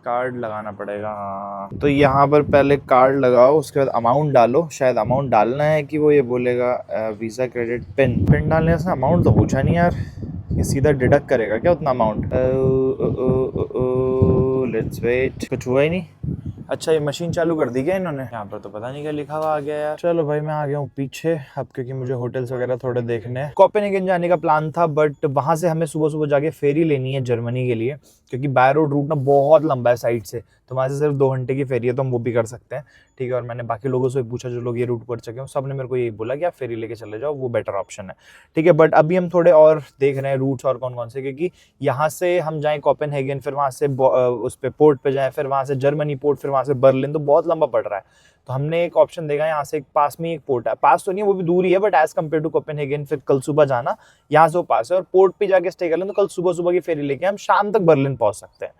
कार्ड लगाना पड़ेगा। हाँ, तो यहाँ पर पहले कार्ड लगाओ, उसके बाद अमाउंट डालो। शायद अमाउंट डालना है कि वो ये बोलेगा वीज़ा क्रेडिट पिन डालने से अमाउंट तो पूछा नहीं यार, ये सीधा डिडक्ट करेगा क्या उतना अमाउंट? लेट्स वेट, कुछ हुआ ही नहीं। अच्छा, ये मशीन चालू कर दी क्या इन्होंने? यहाँ पर तो पता नहीं क्या लिखा हुआ आ गया यार। चलो भाई, मैं आ गया हूँ पीछे अब, क्योंकि मुझे होटल्स वगैरह थोड़े देखने हैं। कोपेनहेगन जाने का प्लान था, बट वहाँ से हमें सुबह सुबह जाके फेरी लेनी है जर्मनी के लिए, क्योंकि बाय रोड रूट ना बहुत लंबा है साइड से, तो वहाँ से सिर्फ 2 घंटे की फेरी है, तो हम वो भी कर सकते हैं, ठीक है। और मैंने बाकी लोगों से पूछा जो लोग ये रूट पर चुके हैं, सब ने मेरे को यही बोला कि आप फेरी लेके चले जाओ, वो बेटर ऑप्शन है, ठीक है। बट अभी हम थोड़े और देख रहे हैं रूट्स और कौन कौन से, क्योंकि यहाँ से हम जाएँ कोपेनहेगन, फिर वहाँ से उस पे पोर्ट पे जाएँ, फिर वहाँ से जर्मनी पोर्ट, फिर वहाँ से बर्लिन, तो बहुत लंबा पड़ रहा है। तो हमने एक ऑप्शन देखा, यहाँ से एक पास में एक पोर्ट है, पास तो नहीं है, वो भी दूर ही है, but as compared to Copenhagen फिर कल सुबह जाना, यहाँ से वो पास है, और पोर्ट पे जाके स्टे कर लें, तो कल सुबह सुबह की फेरी लेके हम शाम तक बर्लिन पहुंच सकते हैं।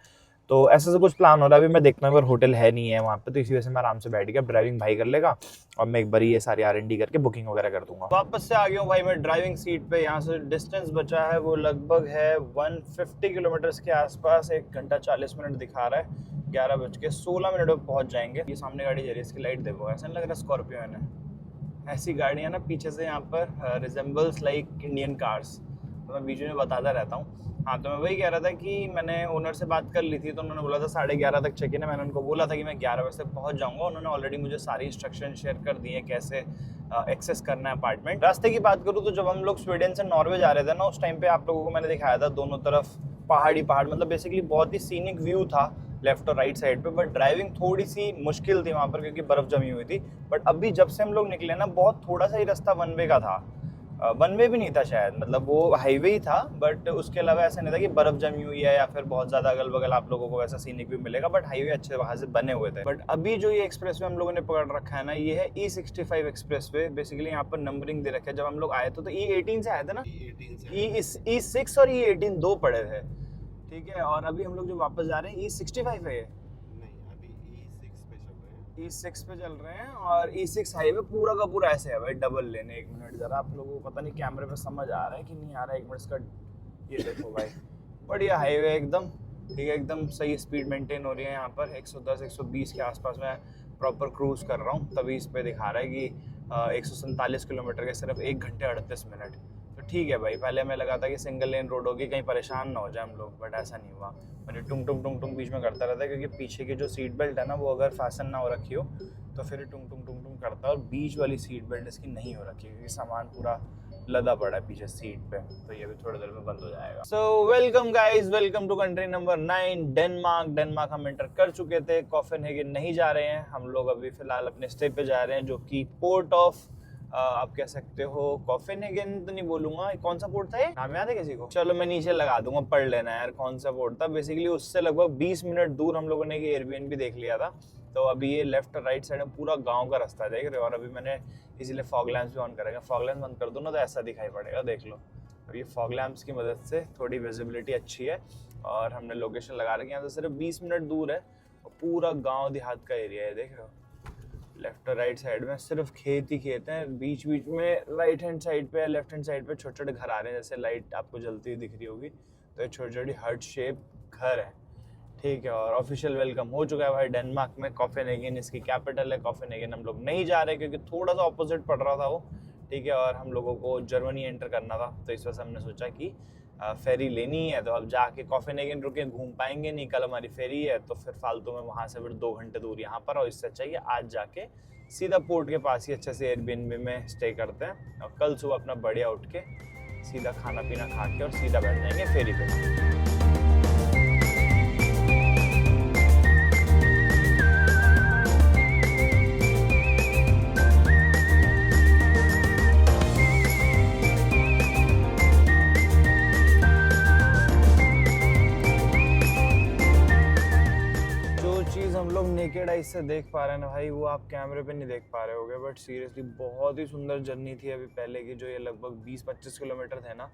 तो ऐसा से कुछ प्लान हो रहा है। अभी मैं देखता हूँ, अगर होटल है नहीं है वहाँ पे, तो इसी वजह से मैं आराम से बैठ गया, ड्राइविंग भाई कर लेगा, और मैं एक बार ये सारी R&D करके बुकिंग वगैरह कर दूंगा। वापस से आ गया हूँ भाई मैं ड्राइविंग सीट पे। यहाँ से डिस्टेंस बचा है वो लगभग है 150 किलोमीटर के आसपास, 1 घंटा 40 मिनट दिखा रहा है। 11:16 में पहुँच जाएंगे। ये सामने गाड़ी जा रही है, इसकी लाइट देखो, ऐसा नहीं लग रहा स्कॉर्पियो है। ऐसी गाड़ियाँ ना पीछे से यहाँ पर रिजेंबल्स लाइक इंडियन कार्स, तो मैं बीच में बताता रहता हूँ। हाँ, तो मैं वही कह रहा था कि मैंने ओनर से बात कर ली थी, तो उन्होंने बोला था 11:30 तक चेक इन है। मैंने उनको बोला था कि मैं 11 बजे तक पहुँच जाऊँगा। उन्होंने ऑलरेडी मुझे सारी इंस्ट्रक्शन शेयर कर दी है कैसे एक्सेस करना है अपार्टमेंट। रास्ते की बात करूँ तो जब हम लोग स्वीडन से नॉर्वे जा रहे थे ना, उस टाइम पे आप लोगों को मैंने दिखाया था दोनों तरफ पहाड़ी पहाड़, मतलब बेसिकली बहुत ही सीनिक व्यू था लेफ्ट और राइट साइड पे। बट ड्राइविंग थोड़ी सी मुश्किल थी वहाँ पर, क्योंकि बर्फ़ जमी हुई थी। बट अभी जब से हम लोग निकले ना, बहुत थोड़ा सा ही रास्ता वन वे का था, वन वे भी नहीं था शायद, मतलब वो हाईवे ही था, बट उसके अलावा ऐसा नहीं था कि बर्फ़ जमी हुई है या फिर बहुत ज़्यादा अगल बगल आप लोगों को वैसा सीनिक व्यू मिलेगा। बट हाईवे अच्छे वहाँ से बने हुए थे। बट अभी जो ये एक्सप्रेस वे हम लोगों ने पकड़ रखा है ना, ये है E65 एक्सप्रेस वे। बेसिकली यहाँ पर नंबरिंग दे रखे है। जब हम लोग आए थे तो E18 से आए थे ना, E6 और E18 दो पड़े थे, ठीक है। और अभी हम लोग जो वापस जा रहे हैं E65 है, E6 पे चल रहे हैं। और E6 हाईवे पूरा का पूरा ऐसे है भाई, डबल लेन। 1 मिनट जरा, आप लोगों को पता नहीं कैमरे पे समझ आ रहा है कि नहीं आ रहा है, 1 मिनट इसका ये देखो भाई, बढ़िया हाईवे एकदम, ठीक है, एकदम सही स्पीड मेंटेन हो रही है यहाँ पर। 110 120 के आसपास में प्रॉपर क्रूज कर रहा हूँ, तभी इस पे दिखा रहा है कि 147 किलोमीटर के सिर्फ 1 घंटे 38 मिनट। तो ठीक है भाई, पहले हमें लगा था कि सिंगल लेन रोड होगी, कहीं परेशान ना हो जाए हम लोग, बट ऐसा नहीं हुआ। मुझे टुंग टुंग टुंग टुंग बीच में करता रहता है, क्योंकि पीछे की जो सीट बेल्ट है ना, वो अगर फैसन ना हो रखी हो तो फिर टुंग टुंग टुंग टुंग करता है। और बीच वाली सीट बेल्ट इसकी नहीं हो रखी है, क्योंकि सामान पूरा लदा पड़ा है पीछे सीट पे, तो ये भी थोड़ी देर में बंद हो जाएगा। So welcome guys, welcome to country number 9 Denmark. Denmark हम एंटर कर चुके थे, कोपेनहेगन नहीं जा रहे हैं हम लोग, अभी फिलहाल अपने स्टे पे जा रहे हैं, जो कि पोर्ट ऑफ आप कह सकते हो कोपेनहेगन तो नहीं बोलूंगा, कौन सा पोर्ट था ये, नाम याद है किसी को? चलो मैं नीचे लगा दूंगा, पढ़ लेना यार कौन सा पोर्ट था। बेसिकली उससे लगभग 20 मिनट दूर हम लोगों ने एयरबीएनबी देख लिया था। तो अभी ये लेफ्ट और राइट साइड में पूरा गांव का रास्ता देख रहे हो, और अभी मैंने इसीलिए फॉग लैंप्स भी ऑन करेंगे। फॉग लैंप्स बंद कर दो ना तो ऐसा दिखाई पड़ेगा, देख लो। अब ये फॉग लैंप्स की मदद से थोड़ी विजिबिलिटी अच्छी है, और हमने लोकेशन लगा रखी है, यहाँ से सिर्फ 20 मिनट दूर है, और पूरा गाँव देहात का एरिया है, देख रहे हो। लेफ्ट और राइट साइड में सिर्फ खेत ही खेत हैं, बीच बीच में राइट हैंड साइड पे, लेफ्ट हैंड साइड पे छोटे छोटे घर आ रहे हैं, जैसे लाइट आपको जलती हुई दिख रही होगी, तो ये छोटी छोटी हर्ट शेप घर है, ठीक है। और ऑफिशियल वेलकम हो चुका है भाई डेनमार्क में। कोपेनहेगन इसकी कैपिटल है। कोपेनहेगन हम लोग नहीं जा रहे, क्योंकि थोड़ा सा ऑपोजिट पड़ रहा था वो, ठीक है, और हम लोगों को जर्मनी एंटर करना था, तो इस वजह से हमने सोचा कि फेरी लेनी है, तो अब जाके कोपेनहेगन रुके घूम पाएंगे नहीं, कल हमारी फेरी है, तो फिर फालतू में वहाँ से फिर 2 घंटे दूर यहाँ पर, और इससे अच्छा है आज जाके सीधा पोर्ट के पास ही अच्छे से एयरबीएनबी में स्टे करते हैं, और कल सुबह अपना बढ़िया उठ के सीधा खाना पीना खा के और सीधा बैठ जाएंगे फेरी पे। नेकेड आई से देख पा रहे हैं ना भाई, वो आप कैमरे पे नहीं देख पा रहे होगे, बट सीरियसली बहुत ही सुंदर जर्नी थी अभी पहले की, जो ये लगभग 20-25 किलोमीटर थे ना।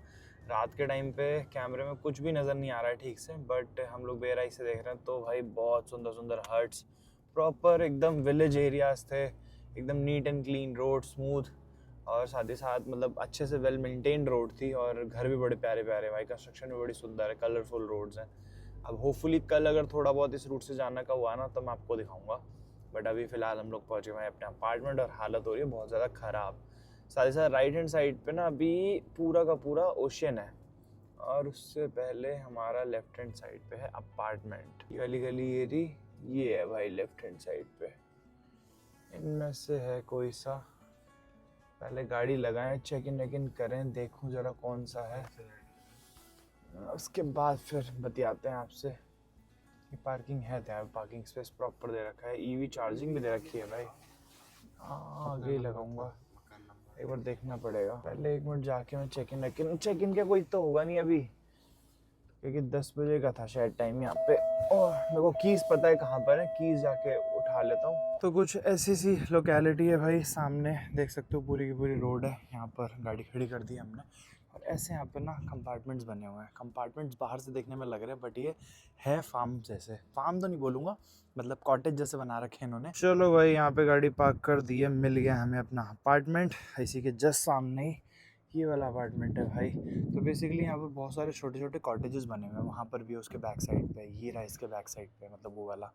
रात के टाइम पे कैमरे में कुछ भी नज़र नहीं आ रहा है ठीक से, बट हम लोग बेर आई से देख रहे हैं, तो भाई बहुत सुंदर सुंदर हट्स, प्रॉपर एकदम विलेज एरियाज थे, एकदम neat and clean road, smooth, और साथ ही साथ मतलब अच्छे से वेल मेंटेन्ड रोड थी, और घर भी बड़े प्यारे प्यारे भाई, कंस्ट्रक्शन भी बड़ी सुंदर है, कलरफुल रोड्स हैं। अब होपफुली कल अगर थोड़ा बहुत इस रूट से जाने का हुआ ना तो मैं आपको दिखाऊंगा, बट अभी फ़िलहाल हम लोग पहुँचे हुए हैं अपने अपार्टमेंट, और हालत हो रही है बहुत ज़्यादा ख़राब। साथ ही साथ राइट हैंड साइड पे ना अभी पूरा का पूरा ओशियन है, और उससे पहले हमारा लेफ्ट हैंड साइड पे है अपार्टमेंट। ये वाली गली ये है भाई लेफ्ट हैंड साइड पे। इनमें से है कोई सा, पहले गाड़ी लगाएं, चेक इन वेक इन करें, देखूं जरा कौन सा है, उसके बाद फिर बतियाते हैं आपसे। ये पार्किंग है, तो पार्किंग स्पेस प्रॉपर दे रखा है, ईवी चार्जिंग भी दे रखी है भाई। आगे ही लगाऊंगा, एक बार देखना पड़ेगा। पहले 1 मिनट जाके मैं चेक इन क्या कोई तो होगा नहीं अभी, क्योंकि 10 बजे का था शायद टाइम यहाँ पे, और मेरे को कीज़ पता है कहाँ पर है, कीज़ जाके उठा लेता हूँ। तो कुछ ऐसी सी लोकेलिटी है भाई, सामने देख सकते हो पूरी की पूरी रोड है, यहाँ पर गाड़ी खड़ी कर दी हमने, और ऐसे यहाँ पे ना कंपार्टमेंट्स बने हुए हैं। कंपार्टमेंट्स बाहर से देखने में लग रहे हैं, बट ये है फार्म जैसे, फार्म तो नहीं बोलूँगा, मतलब कॉटेज जैसे बना रखे हैं इन्होंने। चलो भाई, यहाँ पे गाड़ी पार्क कर दी है, मिल गया हमें अपना अपार्टमेंट, इसी के जस्ट सामने ही ये वाला अपार्टमेंट है भाई। तो बेसिकली यहाँ पर बहुत सारे छोटे छोटे कॉटेजेस बने हुए हैं, वहाँ पर भी उसके बैक साइड पे, ये रहा इसके बैक साइड पे, मतलब वो वाला,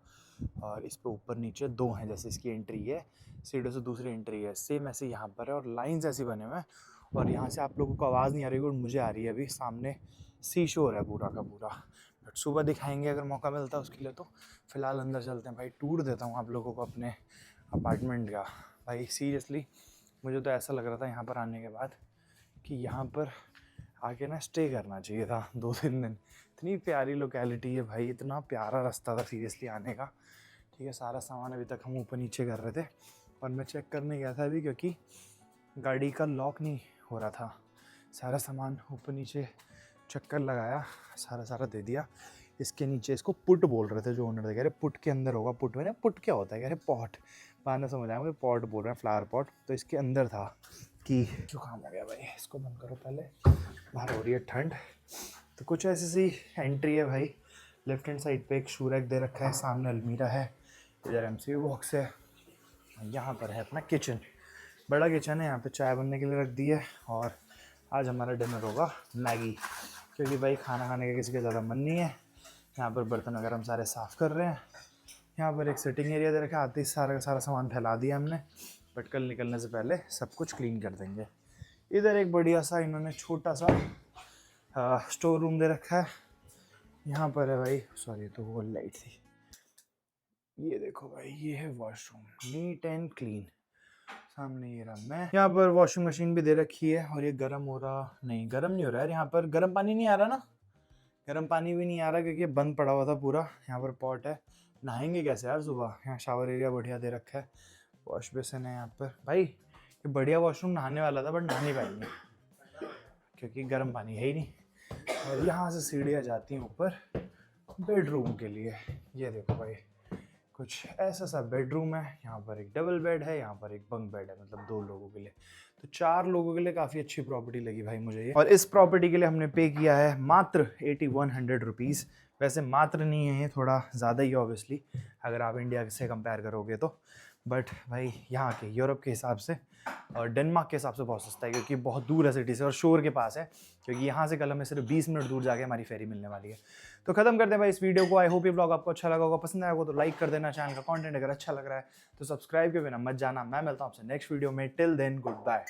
और इस पे ऊपर नीचे 2 हैं, जैसे इसकी एंट्री है सीढ़ियों से दूसरी एंट्री है, सेम ऐसे यहाँ पर है, और लाइन्स ऐसी बने हुए हैं। और यहाँ से आप लोगों को आवाज़ नहीं आ रही होगी, मुझे आ रही है अभी, सामने सी शोर है पूरा का पूरा, बट सुबह दिखाएंगे अगर मौका मिलता है उसके लिए। तो फिलहाल अंदर चलते हैं भाई, टूर देता हूँ आप लोगों को अपने अपार्टमेंट का। भाई सीरियसली मुझे तो ऐसा लग रहा था यहाँ पर आने के बाद कि यहाँ पर आके ना स्टे करना चाहिए था 2-3 दिन। इतनी प्यारी लोकेलिटी है भाई, इतना प्यारा रास्ता था सीरियसली आने का, ठीक है। सारा सामान अभी तक हम ऊपर नीचे कर रहे थे, और मैं चेक करने गया था अभी, क्योंकि गाड़ी का लॉक नहीं हो रहा था। सारा सामान ऊपर नीचे चक्कर लगाया, सारा दे दिया। इसके नीचे इसको पुट बोल रहे थे जो ओनर थे, कह रहे पुट के अंदर होगा। पुट में ना, पुट क्या होता है, कह रहे पॉट, बाद में समझ आया मुझे, पॉट बोल रहे हैं, फ्लावर पॉट। तो इसके अंदर था कि जो काम हो गया भाई, इसको बंद करो पहले, बाहर हो रही है ठंड। तो कुछ ऐसी सी एंट्री है भाई। लेफ्ट हैंड साइड पे एक शू रैक दे रखा है, सामने अलमीरा है, इधर एमसीयू बॉक्स है, यहाँ पर है अपना किचन, बड़ा किचन है, यहाँ पे चाय बनने के लिए रख दी है। और आज हमारा डिनर होगा मैगी, क्योंकि भाई खाना खाने का किसी का ज़्यादा मन नहीं है। यहाँ पर बर्तन वगैरह हम सारे साफ़ कर रहे हैं। यहाँ पर एक सिटिंग एरिया दे रखा है, आते ही सारा का सारा सामान फैला दिया हमने, बट कल निकलने से पहले सब कुछ क्लीन कर देंगे। इधर एक बढ़िया सा इन्होंने छोटा सा स्टोर रूम दे रखा है। यहाँ पर है भाई, सॉरी तो वो लाइट थी, ये देखो भाई, ये है वॉशरूम, नीट एंड क्लीन। सामने ये रहा मैं। यहाँ पर वॉशिंग मशीन भी दे रखी है। और ये गर्म हो रहा, नहीं गर्म नहीं हो रहा है यहाँ पर, गर्म पानी नहीं आ रहा ना, गर्म पानी भी नहीं आ रहा क्योंकि बंद पड़ा हुआ था पूरा। यहाँ पर पॉट है, नहाएंगे कैसे यार सुबह। यहाँ शावर एरिया बढ़िया दे रखा है, वॉश बेसिन है यहाँ पर। भाई ये बढ़िया वॉशरूम, नहाने वाला था बट नहा नहीं पाएंगे क्योंकि गर्म पानी है ही नहीं। और यहाँ से सीढ़ियाँ जाती हैं ऊपर बेडरूम के लिए। ये देखो भाई, कुछ ऐसा सा बेडरूम है। यहाँ पर एक डबल बेड है, यहाँ पर एक बंक बेड है, मतलब 2 लोगों के लिए। तो 4 लोगों के लिए काफ़ी अच्छी प्रॉपर्टी लगी भाई मुझे ये। और इस प्रॉपर्टी के लिए हमने पे किया है मात्र 8100 रुपीज़। वैसे मात्र नहीं है, ये थोड़ा ज़्यादा ही ऑब्वियसली अगर आप इंडिया से कंपेयर करोगे तो, बट भाई यहाँ के यूरोप के हिसाब से और डेनमार्क के हिसाब से बहुत सस्ता है क्योंकि बहुत दूर है सिटी से और शोर के पास है। क्योंकि यहाँ से कल हमें सिर्फ 20 मिनट दूर जाके हमारी फेरी मिलने वाली है। तो खत्म करते हैं भाई इस वीडियो को। आई होप ये ब्लॉग आपको अच्छा लगा होगा, पसंद आया होगा तो लाइक कर देना। चैनल का कंटेंट अगर अच्छा लग रहा है तो सब्सक्राइब के बिना मत जाना। मैं मिलता हूँ आपसे नेक्स्ट वीडियो में। Till then good bye.